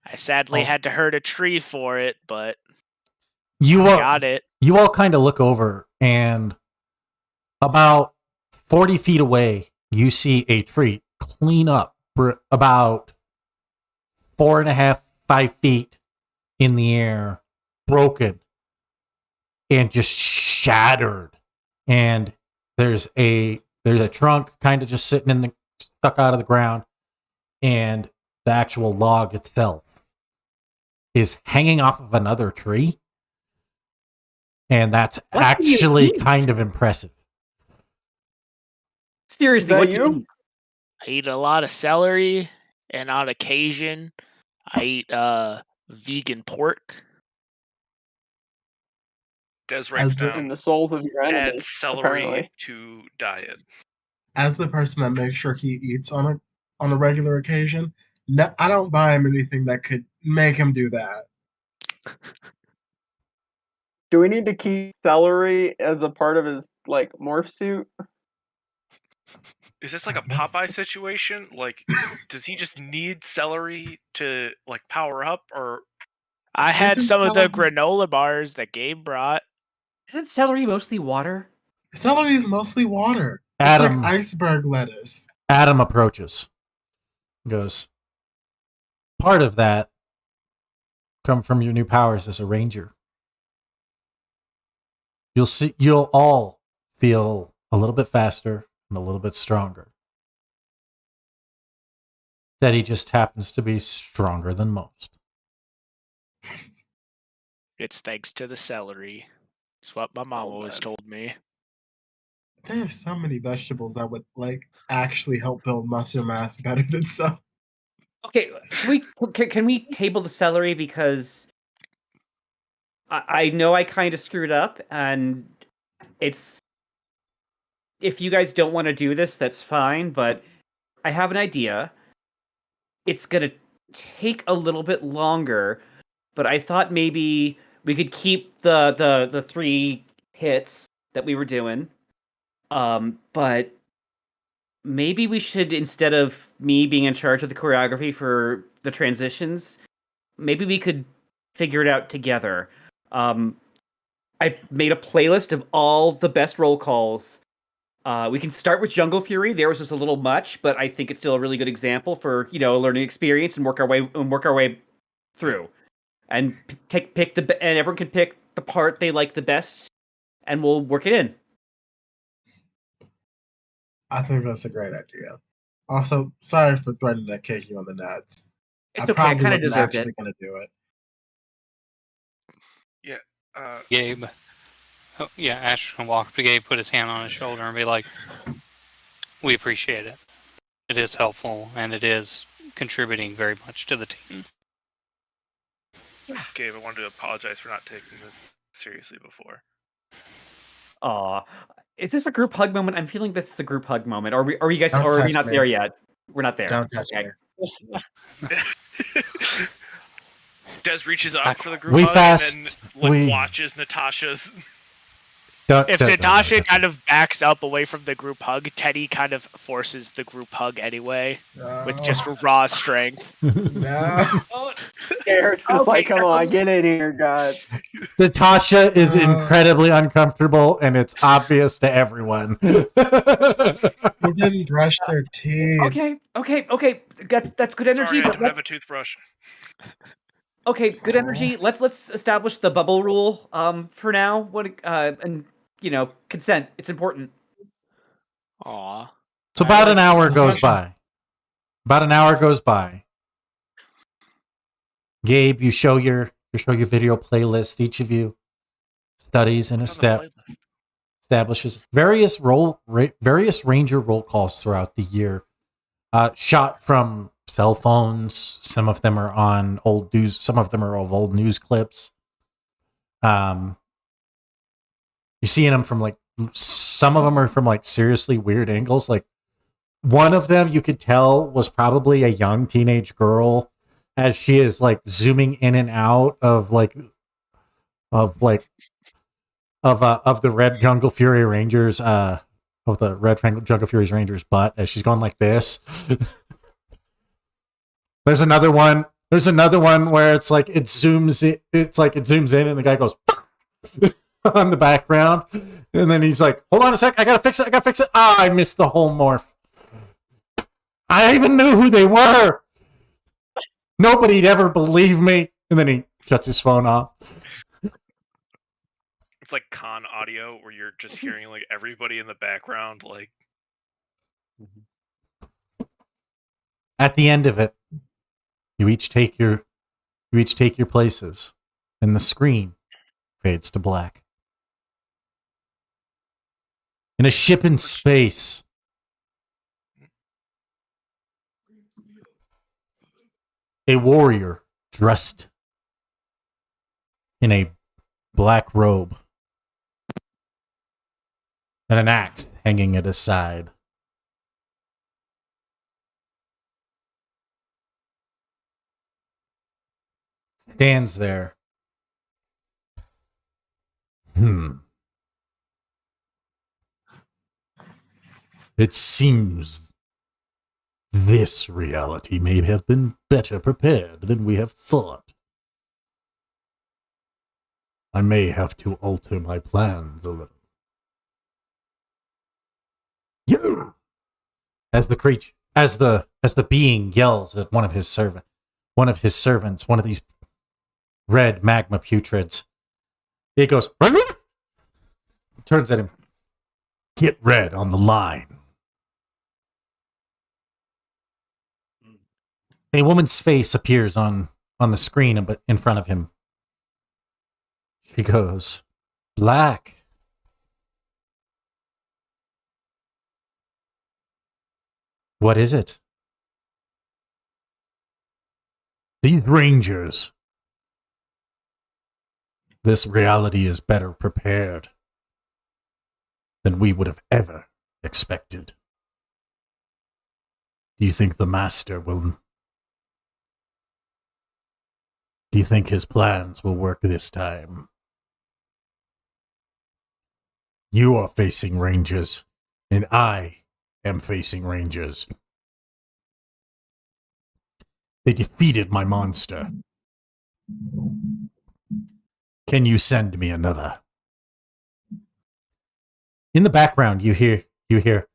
I sadly had to hurt a tree for it, but I got it. You all kind of look over, and about 40 feet away, you see a tree clean up about 4.5, 5 feet in the air, broken, and just shattered. And there's a trunk kind of just sitting stuck out of the ground, and the actual log itself is hanging off of another tree. And that's actually kind of impressive. Seriously, what do you eat? I eat a lot of celery, and on occasion, I eat vegan pork. Des writes down in the souls of your enemies. add celery apparently. to diet. As the person that makes sure he eats on a regular occasion, no, I don't buy him anything that could make him do that. Do we need to keep celery as a part of his like morph suit? Is this like a Popeye situation? Like, does he just need celery to like power up, or I had some of the granola bars that Gabe brought. Isn't celery mostly water? Celery is mostly water. Adam, it's like iceberg lettuce. Adam approaches. Goes, part of that come from your new powers as a ranger. You'll all feel a little bit faster and a little bit stronger. That he just happens to be stronger than most. It's thanks to the celery. It's what my mom always told me. There are so many vegetables that would like actually help build muscle mass better than some. Okay, can we table the celery, because I know I kind of screwed up, and it's, if you guys don't want to do this, that's fine, but I have an idea. It's gonna take a little bit longer, but I thought maybe we could keep the 3 hits that we were doing. But maybe we should, instead of me being in charge of the choreography for the transitions, maybe we could figure it out together. I made a playlist of all the best roll calls We can start with Jungle Fury. There was just a little much, but I think it's still a really good example for a learning experience and work our way through, and pick and everyone can pick the part they like the best, and we'll work it in. I think that's a great idea. Also, sorry for threatening to kick you on the nuts. It's I okay. I probably kind of wasn't deserved actually it. going to do it. Gabe. Oh, yeah, Ash can walk up to Gabe, put his hand on his shoulder, and be like, "We appreciate it. It is helpful, and it is contributing very much to the team." Gabe, I wanted to apologize for not taking this seriously before. Aw. Is this a group hug moment? I'm feeling this is a group hug moment. Are you guys? Don't Or are we touch not me. there yet? We're not there. Don't touch Okay. me. Des reaches up for the group We hug fast- and then we- watches Natasha's. If Natasha kind of backs up away from the group hug, Teddy kind of forces the group hug anyway with just raw strength. No. Eric's just like, come on, get in here, guys. Natasha is incredibly uncomfortable, and it's obvious to everyone. They didn't brush their teeth. Okay. That's good energy. Sorry, I But don't have a toothbrush. okay, good energy. Let's establish the bubble rule. For now, and consent. It's important. Aw. So about an hour goes by. Gabe, you show your video playlist. Each of you studies in a step, establishes various ranger roll calls throughout the year, shot from cell phones. Some of them are on old news. Some of them are of old news clips. You're seeing them from some of them are from seriously weird angles. Like one of them, you could tell was probably a young teenage girl, as she is zooming in and out of the Red Jungle Fury Rangers, of the Red Jungle Fury's Rangers butt as she's going like this. There's another one where it's it zooms in and the guy goes on the background, and then he's like, hold on a sec, I gotta fix it. I missed the whole morph. I even knew who they were. Nobody'd ever believe me. And then he shuts his phone off. It's like con audio where you're just hearing everybody in the background At the end of it, you each take your places, and the screen fades to black. In a ship in space, a warrior dressed in a black robe and an axe hanging at his side stands there. It seems this reality may have been better prepared than we have thought. I may have to alter my plans a little. You! As the being yells at one of his servants, one of these red magma putreds. He goes, turns at him. Get red on the line. A woman's face appears on the screen in front of him. She goes, black. What is it? These rangers. This reality is better prepared than we would have ever expected. Do you think the master will... Do you think his plans will work this time? You are facing rangers, and I am facing rangers. They defeated my monster. Can you send me another? In the background, you hear You hear,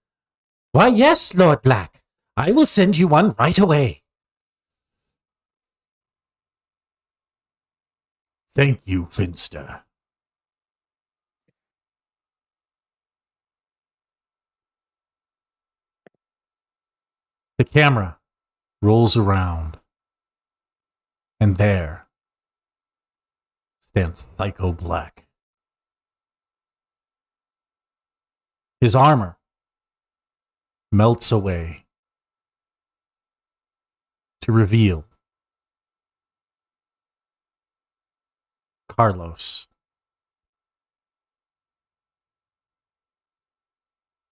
"Why, yes, Lord Black. I will send you one right away." "Thank you, Finster." The camera rolls around, and there stands Psycho Black. His armor melts away to reveal Carlos,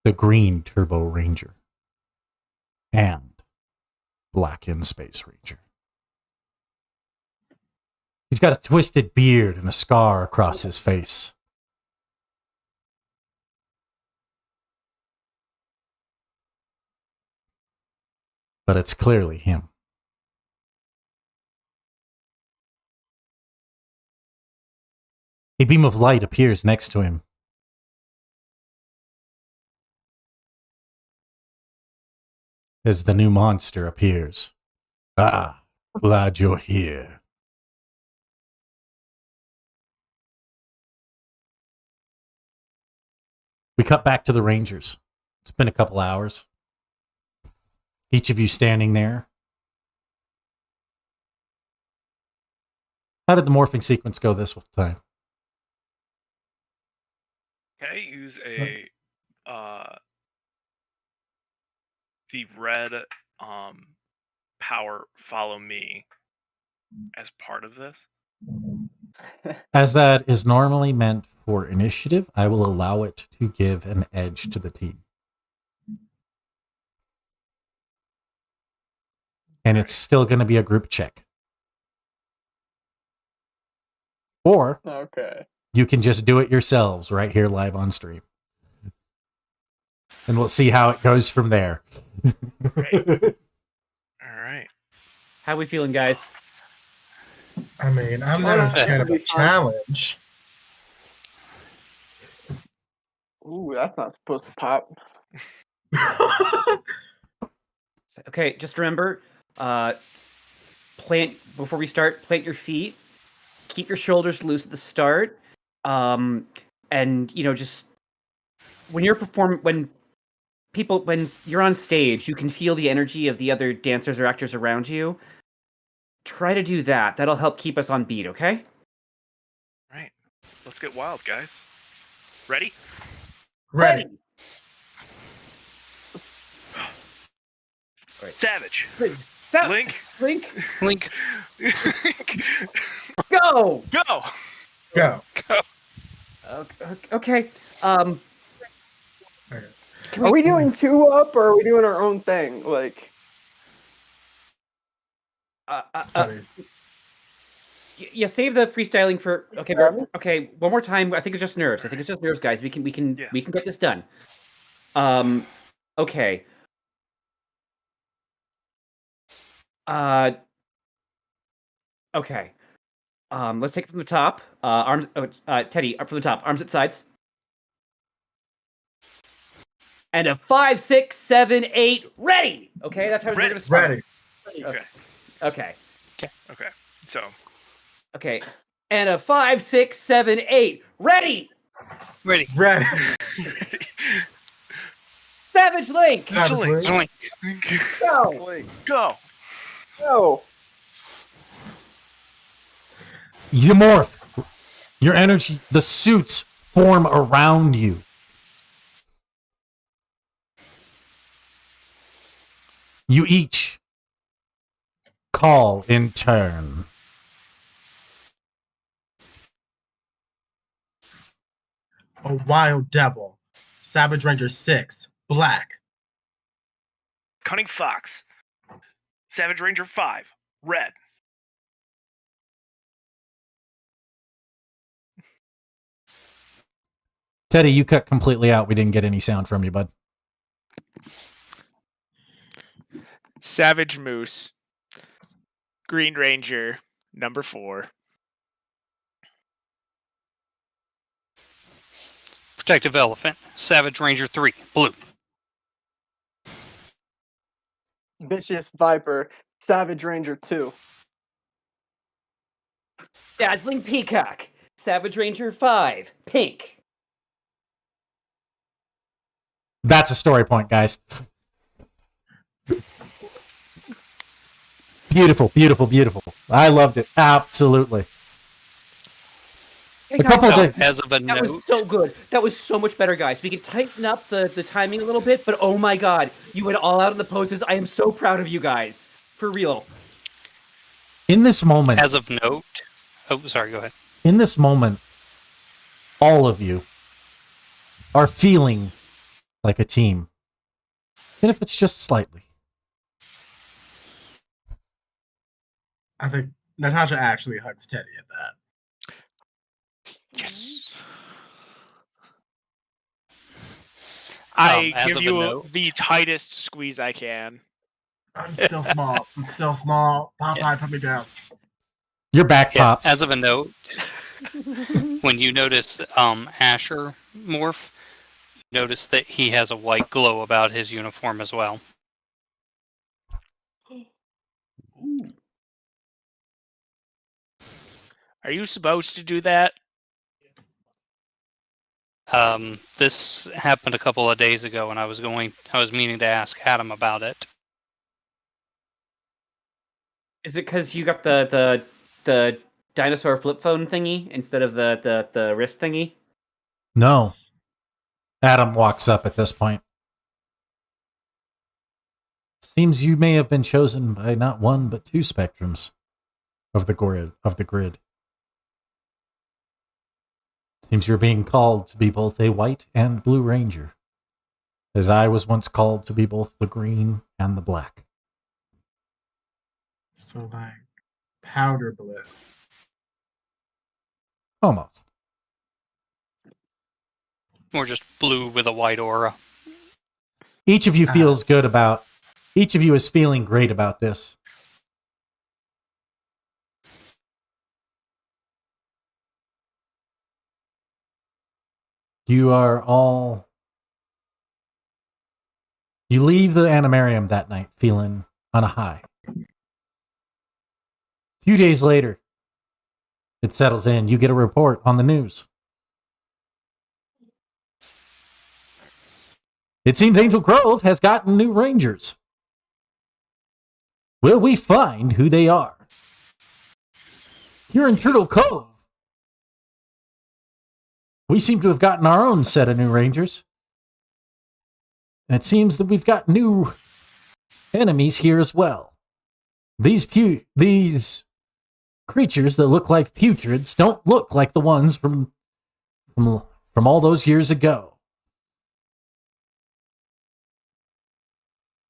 the Green Turbo Ranger, and Blackened Space Ranger. He's got a twisted beard and a scar across his face. But it's clearly him. A beam of light appears next to him. As the new monster appears. "Ah, glad you're here." We cut back to the Rangers. It's been a couple hours. Each of you standing there. How did the morphing sequence go this time? Can I use the red power follow me as part of this? As that is normally meant for initiative, I will allow it to give an edge to the team. And it's still going to be a group check. Or Okay. you can just do it yourselves right here live on stream. And we'll see how it goes from there. Right. All right. How we feeling, guys? I mean, I'm never scared of a challenge. Ooh, that's not supposed to pop. Okay, just remember, before we start, plant your feet, keep your shoulders loose at the start, and just when you're on stage, you can feel the energy of the other dancers or actors around you. Try to do that. That'll help keep us on beat, okay? Right. Let's get wild, guys. Ready? Ready. Right. Savage. Link. Link. Go. Go. Okay. Okay. Are we doing 2 up or are we doing our own thing? Like, yeah, save the freestyling for okay. One more time. I think it's just nerves. Guys. We can get this done. Okay. Okay. Let's take it from the top. Arms. Teddy, up from the top. Arms at sides. And a 5, 6, 7, 8. Ready. Okay, that's how we're gonna start. Ready. Okay. So. Okay. And a 5, 6, 7, 8. Ready. Ready. Savage Link. Link. Go. You morph. Your energy, the suits form around you. You each call in turn. A Wild Devil. Savage Ranger 6. Black. Cunning Fox. Savage Ranger 5. Red. Teddy, you cut completely out. We didn't get any sound from you, bud. Savage Moose. Green Ranger, number 4. Protective Elephant. Savage Ranger 3. Blue. Vicious Viper, Savage Ranger 2. Dazzling Peacock, Savage Ranger 5, pink. That's a story point, guys. Beautiful, beautiful, beautiful. I loved it. Absolutely. Hey, A couple of guys, days. As of a that was note, so good. That was so much better, guys. We can tighten up the timing a little bit, but oh my god, you went all out in the poses. I am so proud of you guys. For real. In this moment, as of note, oh, sorry, go ahead. in this moment, all of you are feeling like a team. Even if it's just slightly. I think Natasha actually hugs Teddy at that. Yes. I as give of a you note- the tightest squeeze I can. I'm still small. I'm still small. Popeye, put me down. Your back Yeah, pops. as of a note, when you notice Asher morph, notice that he has a white glow about his uniform as well. Are you supposed to do that? This happened a couple of days ago, and I was meaning to ask Adam about it. Is it because you got the dinosaur flip phone thingy instead of the wrist thingy? No. Adam walks up at this point. Seems you may have been chosen by not one but two spectrums of the grid. Seems you're being called to be both a white and blue ranger, as I was once called to be both the green and the black. So like powder blue. Almost. Or just blue with a white aura. Each of you feels good about. Each of you is feeling great about this. You are all. You leave the animarium that night feeling on a high. A few days later, it settles in. You get a report on the news. It seems Angel Grove has gotten new rangers. Will we find who they are? Here in Turtle Cove, we seem to have gotten our own set of new rangers. And it seems that we've got new enemies here as well. These creatures that look like putreds don't look like the ones from all those years ago.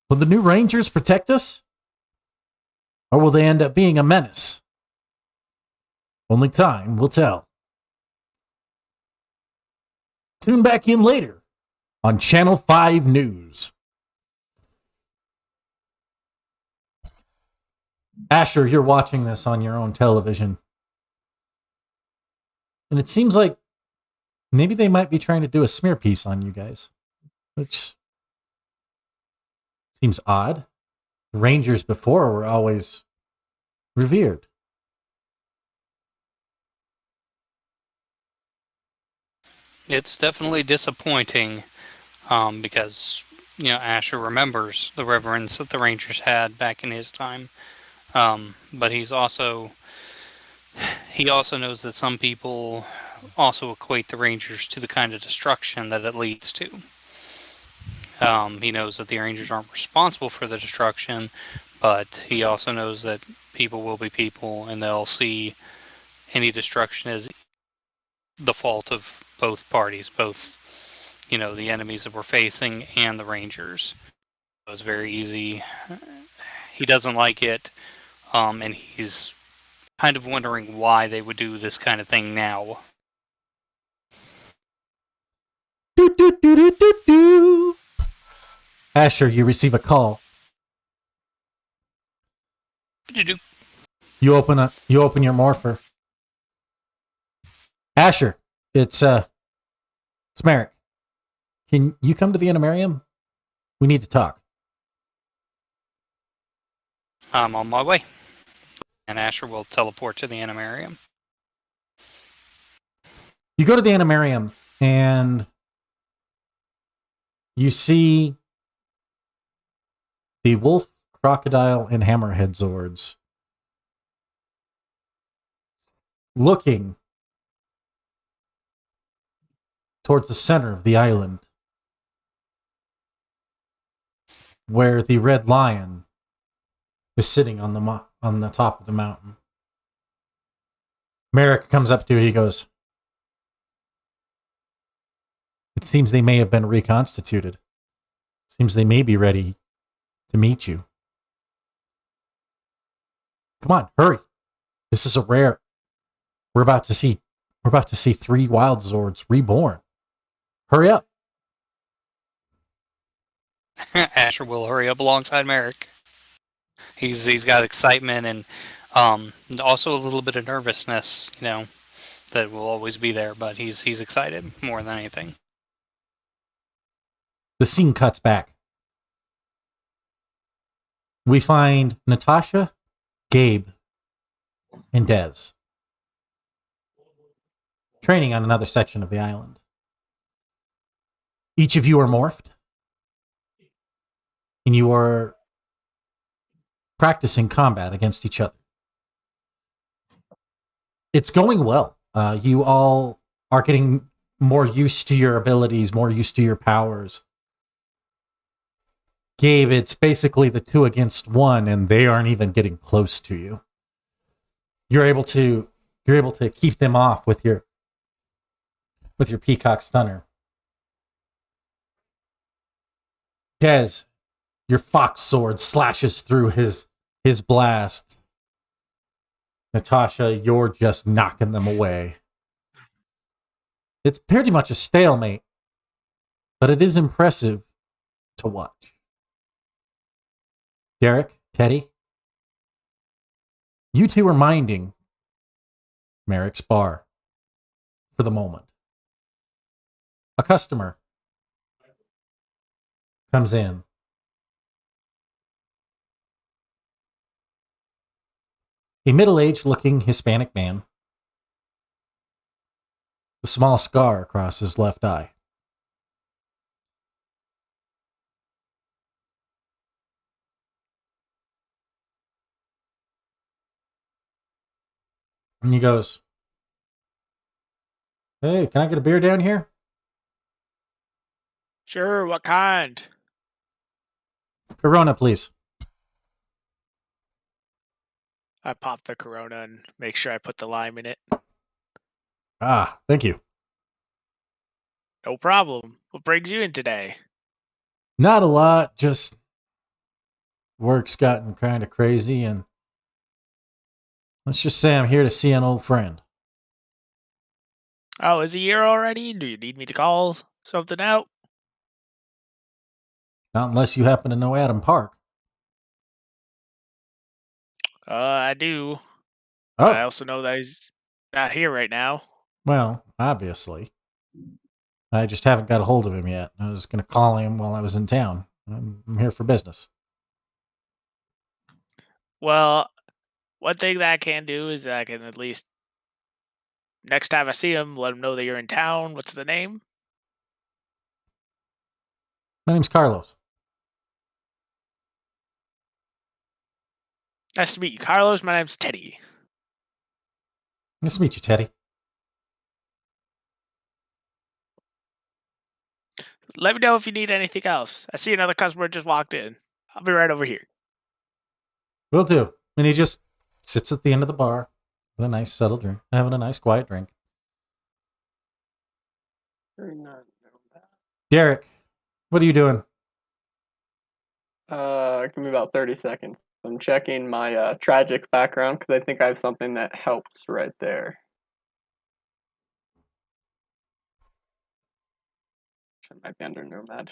Will the new rangers protect us? Or will they end up being a menace? Only time will tell. Tune back in later on Channel 5 News. Asher, you're watching this on your own television. And it seems like maybe they might be trying to do a smear piece on you guys. Which seems odd. The Rangers before were always revered. It's definitely disappointing because, Asher remembers the reverence that the Rangers had back in his time. But he also knows that some people also equate the Rangers to the kind of destruction that it leads to. He knows that the Rangers aren't responsible for the destruction, but he also knows that people will be people, and they'll see any destruction as the fault of both parties, both, the enemies that we're facing and the Rangers. So it's very easy. He doesn't like it, and he's kind of wondering why they would do this kind of thing now. Asher, you receive a call. Do-do. You open your morpher. Asher, it's Merrick. Can you come to the animarium? We need to talk. I'm on my way. And Asher will teleport to the animarium. You go to the animarium and you see the wolf, crocodile, and hammerhead Zords looking towards the center of the island, where the red lion is sitting on the top of the mountain. Merrick comes up to you. He goes, "It seems they may have been reconstituted. Seems they may be ready to meet you. Come on, hurry. This is a rare. We're about to see 3 wild Zords reborn. Hurry up." Asher will hurry up alongside Merrick. He's got excitement and also a little bit of nervousness, that will always be there, but he's excited more than anything. The scene cuts back. We find Natasha, Gabe, and Dez training on another section of the island. Each of you are morphed, and you are practicing combat against each other. It's going well. You all are getting more used to your abilities, more used to your powers. Gabe, it's basically the 2 against 1, and they aren't even getting close to you. You're able to keep them off with your peacock stunner. Dez, your fox sword slashes through his blast. Natasha, you're just knocking them away. It's pretty much a stalemate, but it is impressive to watch. Derek, Teddy, you two are minding Merrick's bar for the moment. A customer comes in. A middle-aged looking Hispanic man. A small scar across his left eye. And he goes, "Hey, can I get a beer down here?" Sure, what kind? Corona, please. I pop the Corona and make sure I put the lime in it. Ah, thank you. No problem. What brings you in today? Not a lot, just work's gotten kind of crazy, and let's just say I'm here to see an old friend. Oh, is he here already? Do you need me to call something out? Not unless you happen to know Adam Park. I do. Oh, I also know that he's not here right now. well, obviously. I just haven't got a hold of him yet. I was going to call him while I was in town. I'm here for business. Well, one thing that I can do is I can at least, next time I see him, let him know that you're in town. What's the name? My name's Carlos. Nice to meet you, Carlos. My name's Teddy. Nice to meet you, Teddy. Let me know if you need anything else. I see another customer just walked in. I'll be right over here. Will do. And he just sits at the end of the bar with a nice settled drink, having a nice quiet drink. Derek, what are you doing? Give me about 30 seconds. I'm checking my tragic background because I think I have something that helps right there. It might be under Nomad.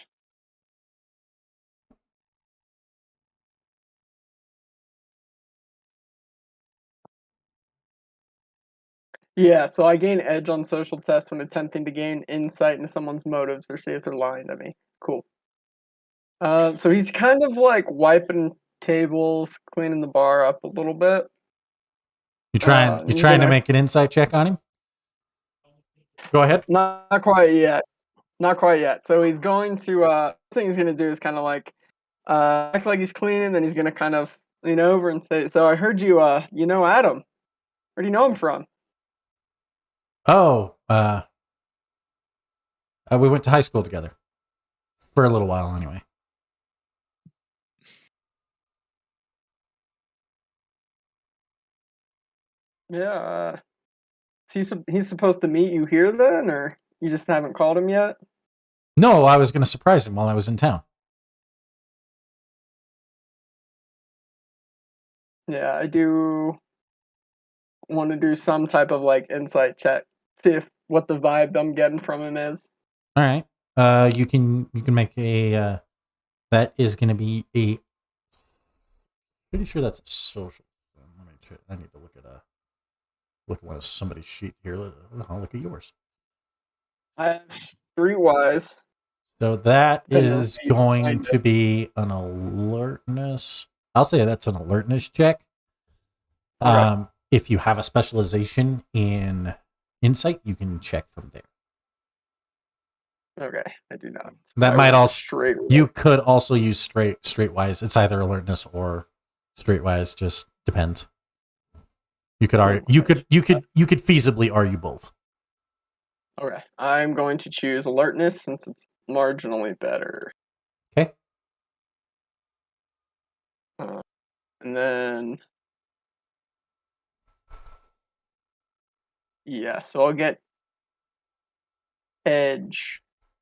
Yeah, so I gain edge on social tests when attempting to gain insight into someone's motives or see if they're lying to me. Cool. So he's kind of like wiping tables, cleaning the bar up a little bit. You trying he's to gonna- make an insight check on him? Go ahead. Not quite yet. Not quite yet. So he's going to thing he's gonna do is kind of like act like he's cleaning, then he's gonna kind of lean over and say, "So I heard you you know Adam. Where do you know him from?" Oh, we went to high school together for a little while, anyway. Yeah. He's supposed to meet you here then, or you just haven't called him yet? No, I was going to surprise him while I was in town. Yeah, I do want to do some type of like insight check, see if what the vibe I'm getting from him is. All right. You can make a. That is going to be a. Pretty sure that's a social. Let me check. I need to look at one of somebody's sheet here. I'll look at yours. I have streetwise. So that Then is you'll going find to be an alertness. I'll say that's an alertness check. Okay. If you have a specialization in insight, you can check from there. Okay, I do not. That I might went also straight. you could also use streetwise. It's either alertness or streetwise. Just depends. You could argue. You could feasibly argue both. Okay, I'm going to choose alertness since it's marginally better. Okay. And then, yeah, so I'll get edge.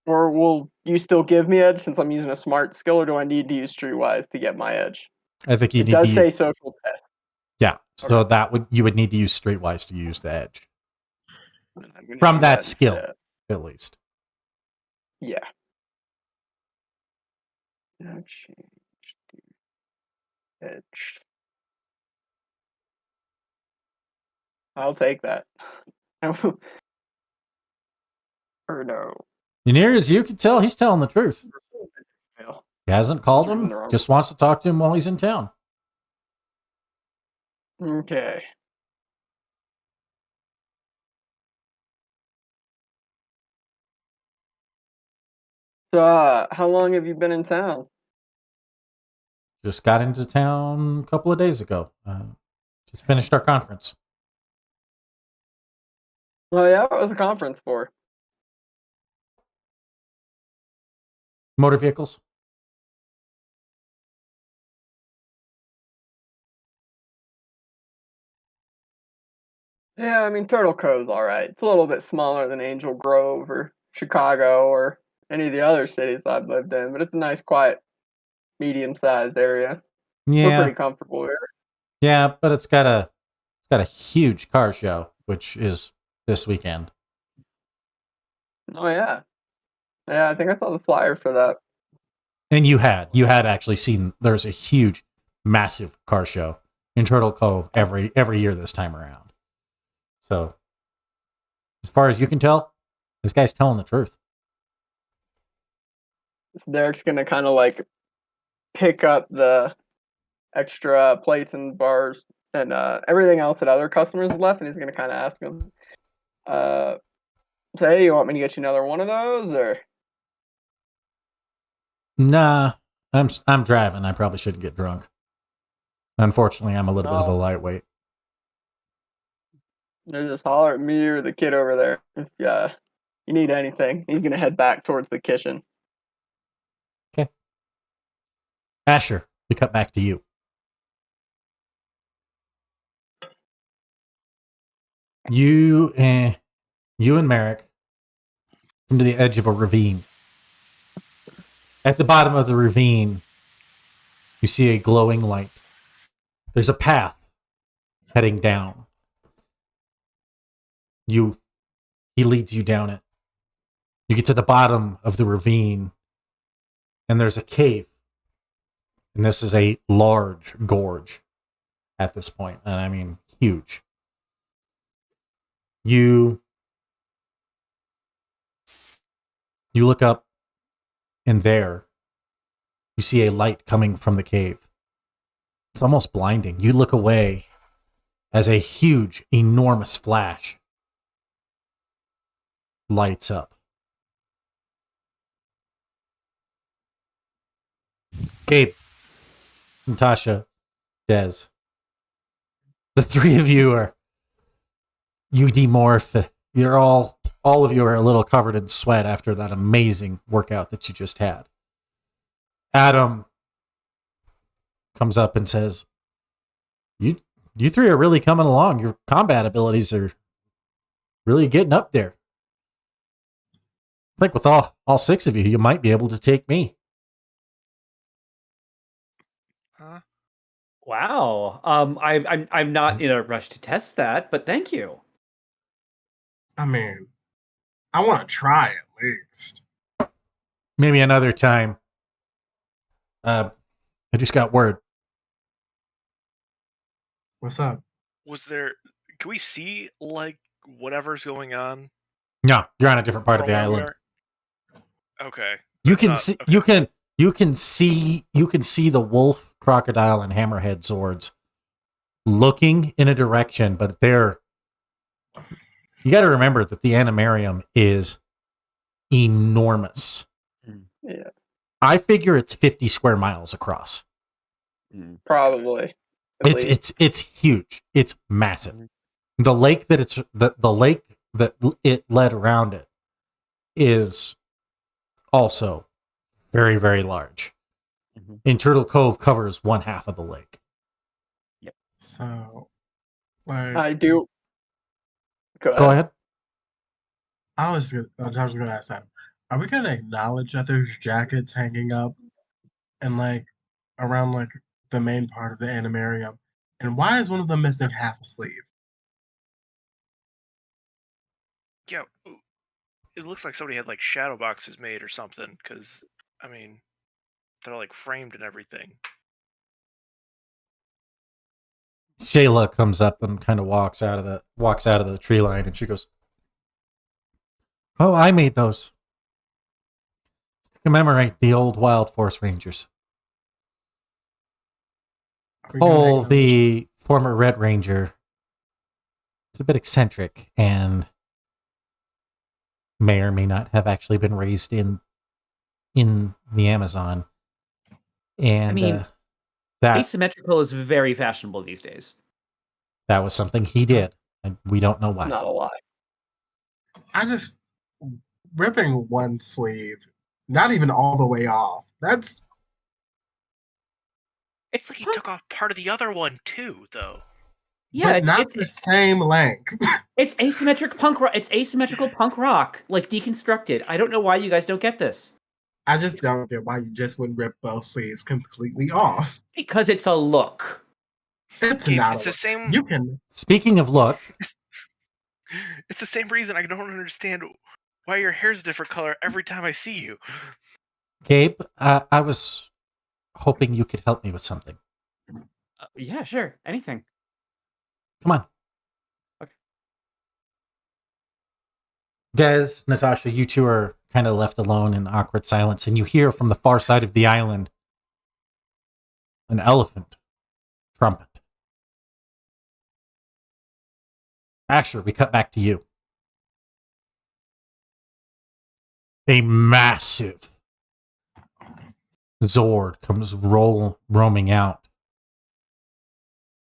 Or will you still give me edge since I'm using a smart skill, or do I need to use streetwise to get my edge? I think you It need does to. say social test. Yeah. So Okay. that you would need to use streetwise to use the edge I'm gonna from do that skill, instead. at least. Yeah. Now change to edge. I'll take that. Or no. And near as you can tell, he's telling the truth. Fail. He hasn't called Using him. the wrong Just wants to talk to him while he's in town. Okay. So, how long have you been in town? Just got into town a couple of days ago. Just finished our conference. Well, yeah, what was the conference for? Motor vehicles. Yeah, I mean, Turtle Cove's all right. It's a little bit smaller than Angel Grove or Chicago or any of the other cities I've lived in, but it's a nice, quiet, medium-sized area. We're Yeah, pretty comfortable here. yeah, but it's got a huge car show, which is this weekend. Oh yeah, yeah. I think I saw the flyer for that. And you had actually seen there's a huge, massive car show in Turtle Cove every year this time around. So, as far as you can tell, this guy's telling the truth. So Derek's gonna kind of like pick up the extra plates and bars and everything else that other customers left, and he's gonna kind of ask them, so, "Hey, you want me to get you another one of those, or?" Nah, I'm driving. I probably shouldn't get drunk. Unfortunately, I'm a little bit of a lightweight. They just holler at me or the kid over there if you need anything. He's gonna head back towards the kitchen. Okay. Asher, we cut back to you. You and Merrick come to the edge of a ravine. At the bottom of the ravine, you see a glowing light. There's a path heading down. He leads you down it. You get to the bottom of the ravine, and there's a cave. And this is a large gorge at this point, and I mean huge. You look up, and there you see a light coming from the cave. It's almost blinding. You look away as a huge, enormous flash lights up. Gabe, Natasha, Dez, the three of you demorph. You're all of you are a little covered in sweat after that amazing workout that you just had. Adam comes up and says, You three are really coming along. Your combat abilities are really getting up there. I think with all six of you, you might be able to take me. Huh? Wow. I'm not in a rush to test that, but thank you. I mean, I want to try at least. Maybe another time. I just got word. What's up? Was there? Can we see like whatever's going on? No, you're on a different part of from the where we island. are? Okay. You It's can not- see okay. you can see the wolf, crocodile, and hammerhead zords looking in a direction, but you got to remember that the animarium is enormous. Yeah, I figure it's 50 square miles across. probably. At least. It's huge. It's massive. Mhm. The lake that the lake that it led around it is also very, very large. Mhm. And Turtle Cove covers one half of the lake. So, like, I do. Go ahead. I was gonna ask that. Are we gonna acknowledge that there's jackets hanging up and like around like the main part of the animarium? And why is one of them missing half a sleeve? Yeah. It looks like somebody had like shadow boxes made or something. Because I mean, they're like framed and everything. Shayla comes up and kind of walks out of the tree line, and she goes, "Oh, I made those to commemorate the old Wild Force Rangers. Are we gonna Cole, acknowledge- the former Red Ranger, is a bit eccentric and may or may not have actually been raised in the Amazon. And I mean, that asymmetrical is very fashionable these days. was something he did, and we don't know why. Not a lie. I just ripping one sleeve, not even all the way off. That's It's like he took off part of the other one too, though. Yeah, but not the same length. it's asymmetric punk rock. It's asymmetrical punk rock, like deconstructed. I don't know why you guys don't get this. I just don't get why you just wouldn't rip both sleeves completely off. Because it's a look. It's Gabe, not. it's the same. You can. Speaking of look, It's the same reason I don't understand why your hair's a different color every time I see you. Gabe, I was hoping you could help me with something. Yeah, sure. Anything. Come on. Okay. Des, Natasha, you two are kind of left alone in awkward silence, and you hear from the far side of the island an elephant trumpet. Asher, we cut back to you. A massive Zord comes roaming out.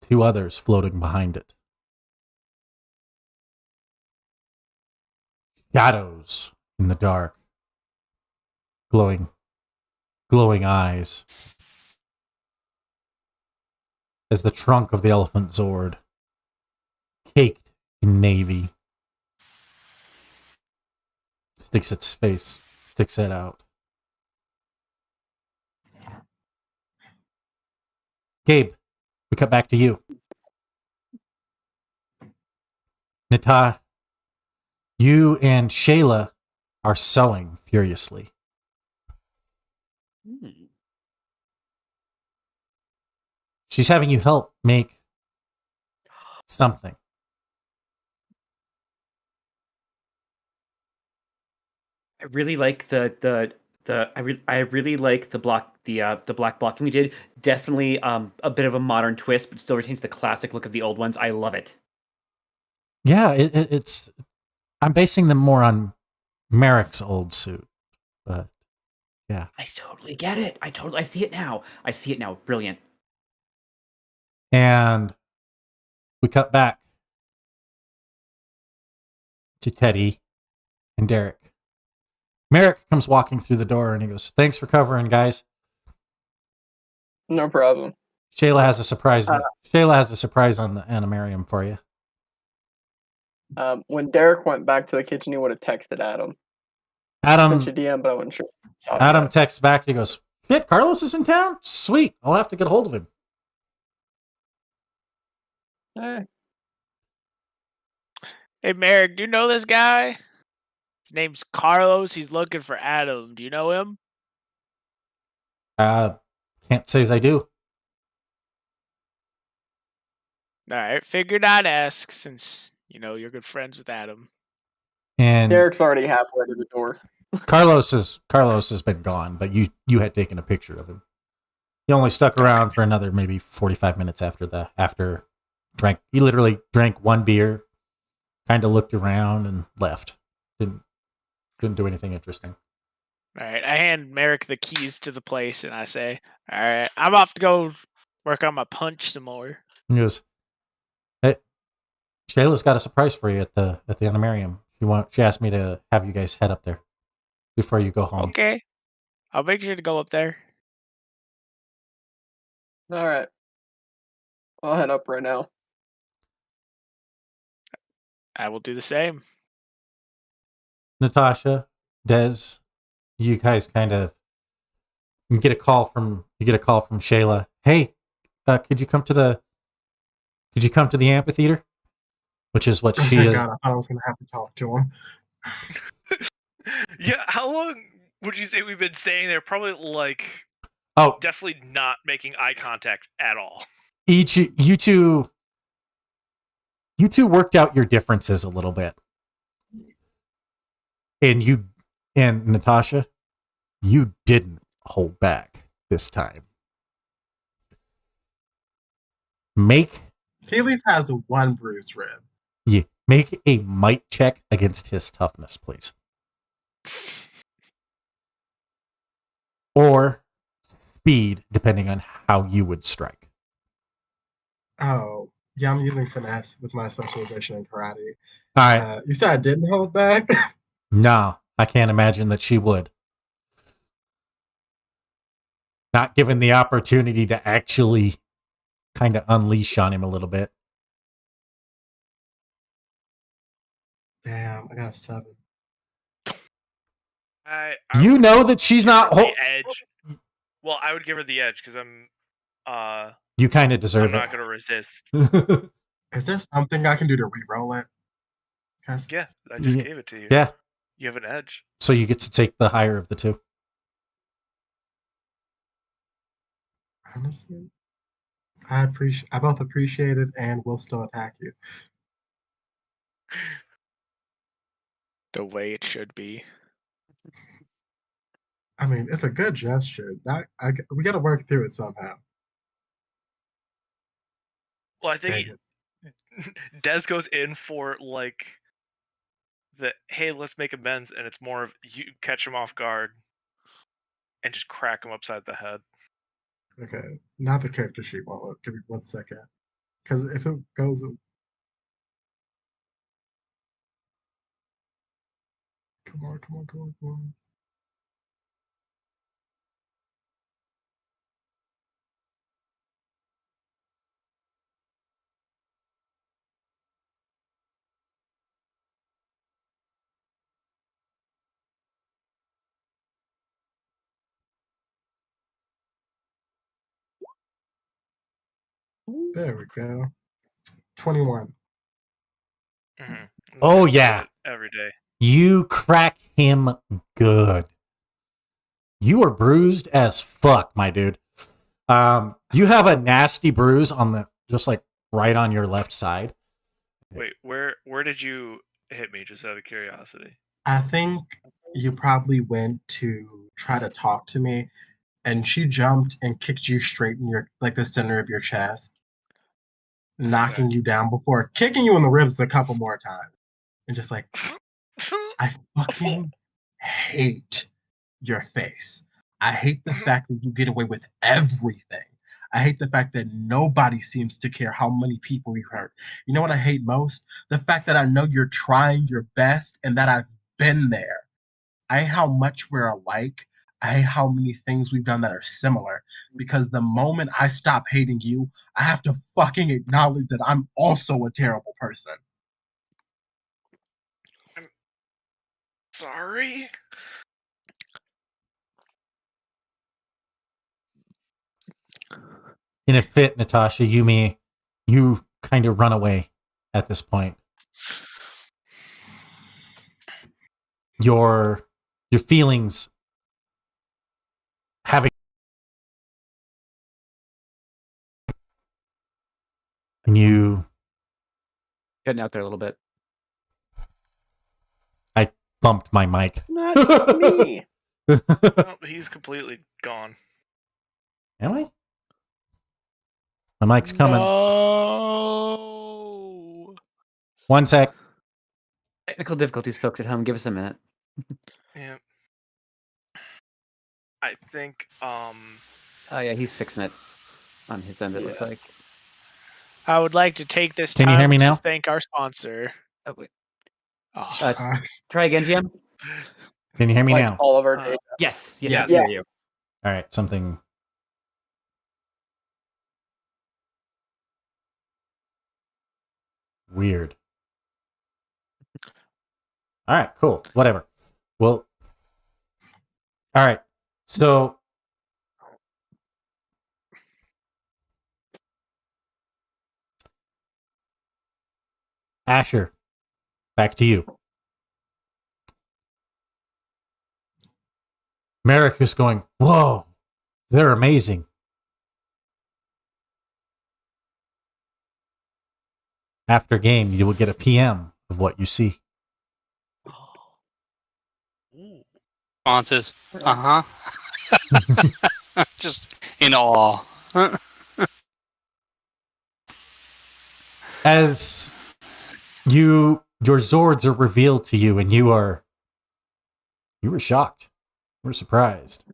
Two others floating behind it. Shadows in the dark. Glowing eyes. As the trunk of the elephant Zord, caked in navy, sticks it out. Gabe, we cut back to you. Nata, you and Shayla are sewing furiously. She's having you help make something. I really like I really like the the black blocking we did. Definitely a bit of a modern twist, but still retains the classic look of the old ones. I love it. Yeah, it's. I'm basing them more on Merrick's old suit, but yeah. I totally get it. I see it now. Brilliant. And we cut back to Teddy and Derek. Merrick comes walking through the door and he goes, "Thanks for covering, guys. No problem. Shayla has a surprise. Shayla has a surprise on the animarium for you." When Derek went back to the kitchen, he would have texted Adam. Adam Sent you DM, but I wasn't sure. Adam texts back. He goes, "Shit, Carlos is in town? Sweet. I'll have to get a hold of him." Hey. Hey, Merrick, do you know this guy? His name's Carlos. He's looking for Adam. Do you know him? Can't say as I do. All right, figured I'd ask since, you're good friends with Adam. And Derek's already halfway to the door. Carlos has been gone, but you had taken a picture of him. He only stuck around for another maybe 45 minutes after he literally drank one beer, kind of looked around and left. Didn't do anything interesting. All right, I hand Merrick the keys to the place and I say, "All right, I'm off to go work on my punch some more." He goes, "Hey, Shayla's got a surprise for you at the animarium. She asked me to have you guys head up there before you go home." Okay, I'll make sure to go up there. All right. I'll head up right now. I will do the same. Natasha, Dez, you guys kind of get a call from Shayla. "Hey, could you come to the amphitheater?" Which is what she is. God, I thought I was gonna have to talk to him. Yeah, how long would you say we've been staying there? Probably definitely not making eye contact at all. You two worked out your differences a little bit. And Natasha, you didn't hold back this time. He at least has one bruised rib. Yeah, make a might check against his toughness, please. Or speed, depending on how you would strike. Oh, yeah, I'm using finesse with my specialization in karate. All right. You said I didn't hold back? No, I can't imagine that she would. Not given the opportunity to actually kind of unleash on him a little bit. Damn, I got a 7. You know that she's not the edge. Well, I would give her the edge because I'm. You kind of deserve I'm it. not going to resist. Is there something I can do to re-roll it? Yeah, I just gave it to you. Yeah. You have an edge. So you get to take the higher of the two. Honestly, I both appreciate it and will still attack you. The way it should be. I mean, it's a good gesture. We got to work through it somehow. Well, I think Des goes in for hey, let's make amends, and it's more of you catch him off guard and just crack him upside the head. Okay, not the character sheet. Well, give me 1 second, because if it goes, come on. There we go. 21. Mm-hmm. Oh, yeah. Every day. You crack him good. You are bruised as fuck, my dude. You have a nasty bruise on just like right on your left side. Wait, where did you hit me, just out of curiosity? I think you probably went to try to talk to me, and she jumped and kicked you straight in your the center of your chest, knocking you down before kicking you in the ribs a couple more times, and just like, I fucking hate your face. I hate the fact that you get away with everything. I hate the fact that nobody seems to care how many people you hurt. You know what I hate most? The fact that I know you're trying your best and that I've been there. I hate how much we're alike. I hate how many things we've done that are similar. Because the moment I stop hating you, I have to fucking acknowledge that I'm also a terrible person. I'm sorry. In a fit, Natasha, you kind of run away at this point. Your feelings having, and you Getting out there a little bit. I bumped my mic. Not just me. Oh, he's completely gone. Am I? My mic's coming. No. 1 sec. Technical difficulties, folks at home. Give us a minute. Yeah. I think Oh yeah, he's fixing it on his end. It looks like. I would like to take this Can time you hear me to now? thank our sponsor. Oh, wait. Oh, Try again, GM. Can you hear me Like now? all of our data. Yes. Yes. I can hear you. All right, something. Weird. All right, cool. Whatever. Well, all right. So, Asher, back to you. Merrick is going, whoa, they're amazing. After game, you will get a PM of what you see. Responses. Just in awe. As your Zords are revealed to you, and you were shocked. You were surprised.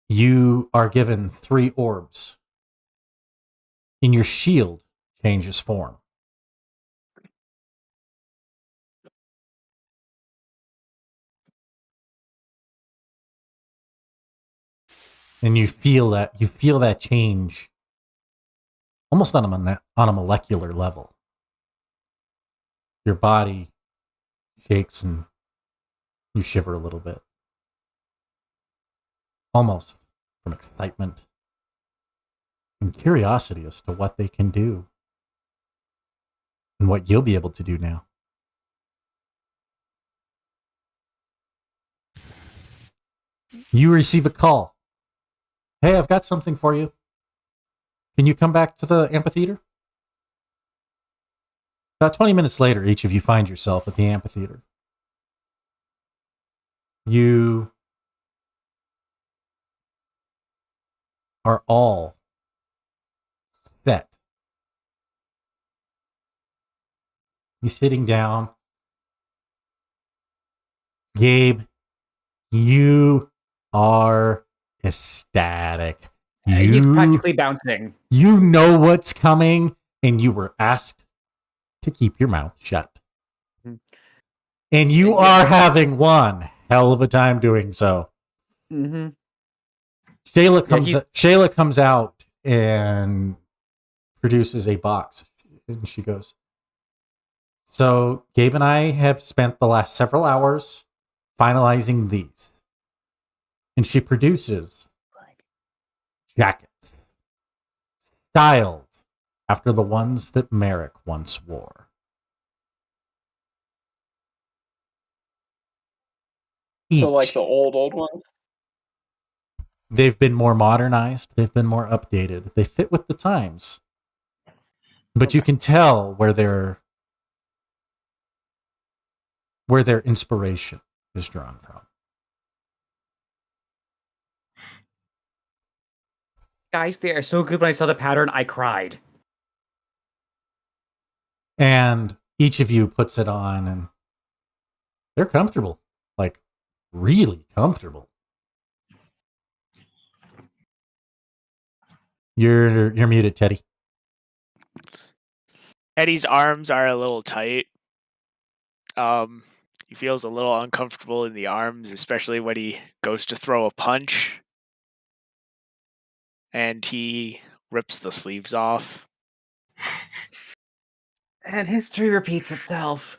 You are given 3 orbs. And your shield changes form. And you feel that change almost on a molecular level. Your body shakes and you shiver a little bit. Almost from excitement and curiosity as to what they can do and what you'll be able to do now. You receive a call. Hey, I've got something for you. Can you come back to the amphitheater? About 20 minutes later, each of you find yourself at the amphitheater. You are all set. You're sitting down. Gabe, you are ecstatic. He's practically bouncing. You know what's coming, and you were asked to keep your mouth shut. And you are having one hell of a time doing so. Mm-hmm. Shayla comes out and produces a box. And she goes, so Gabe and I have spent the last several hours finalizing these. And she produces jackets styled after the ones that Merrick once wore. So like the old ones? They've been more modernized. They've been more updated. They fit with the times. But you can tell where they're where their inspiration is drawn from. Guys, they are so good. When I saw the pattern, I cried. And each of you puts it on, and they're comfortable. Like, really comfortable. You're muted, Teddy. Eddie's arms are a little tight. He feels a little uncomfortable in the arms, especially when he goes to throw a punch. And he rips the sleeves off. And history repeats itself.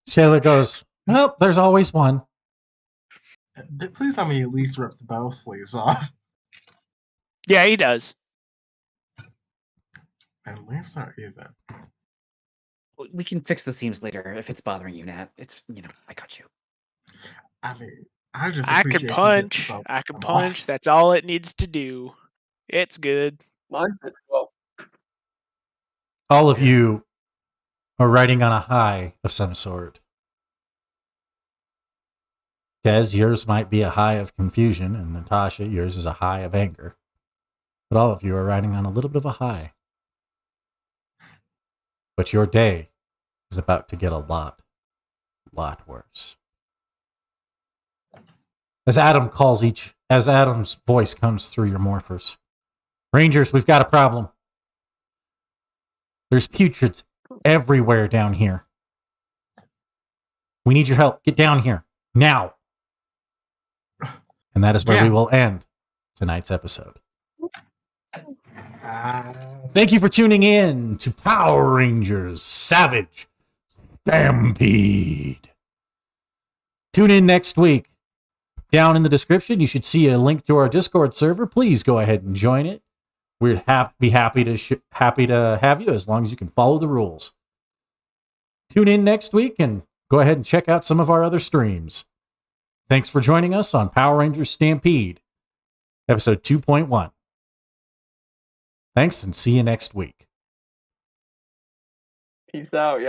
Shayla goes, well, there's always one. Please tell me he at least rips both sleeves off. Yeah, he does. At least they're even. We can fix the seams later if it's bothering you, Nat. It's, I got you. I mean, I just I appreciate can he punch. rips both I can of them punch. off. That's all it needs to do. It's good. Mine's as well. All of you are riding on a high of some sort. Des, yours might be a high of confusion, and Natasha, yours is a high of anger. But all of you are riding on a little bit of a high. But your day is about to get a lot worse. As Adam's voice comes through your morphers. Rangers, we've got a problem. There's putreds everywhere down here. We need your help. Get down here. Now. And that is where we will end tonight's episode. Thank you for tuning in to Power Rangers Savage Stampede. Tune in next week. Down in the description, you should see a link to our Discord server. Please go ahead and join it. We'd be happy to have you as long as you can follow the rules. Tune in next week and go ahead and check out some of our other streams. Thanks for joining us on Power Rangers Stampede, episode 2.1. Thanks, and see you next week. Peace out, y'all.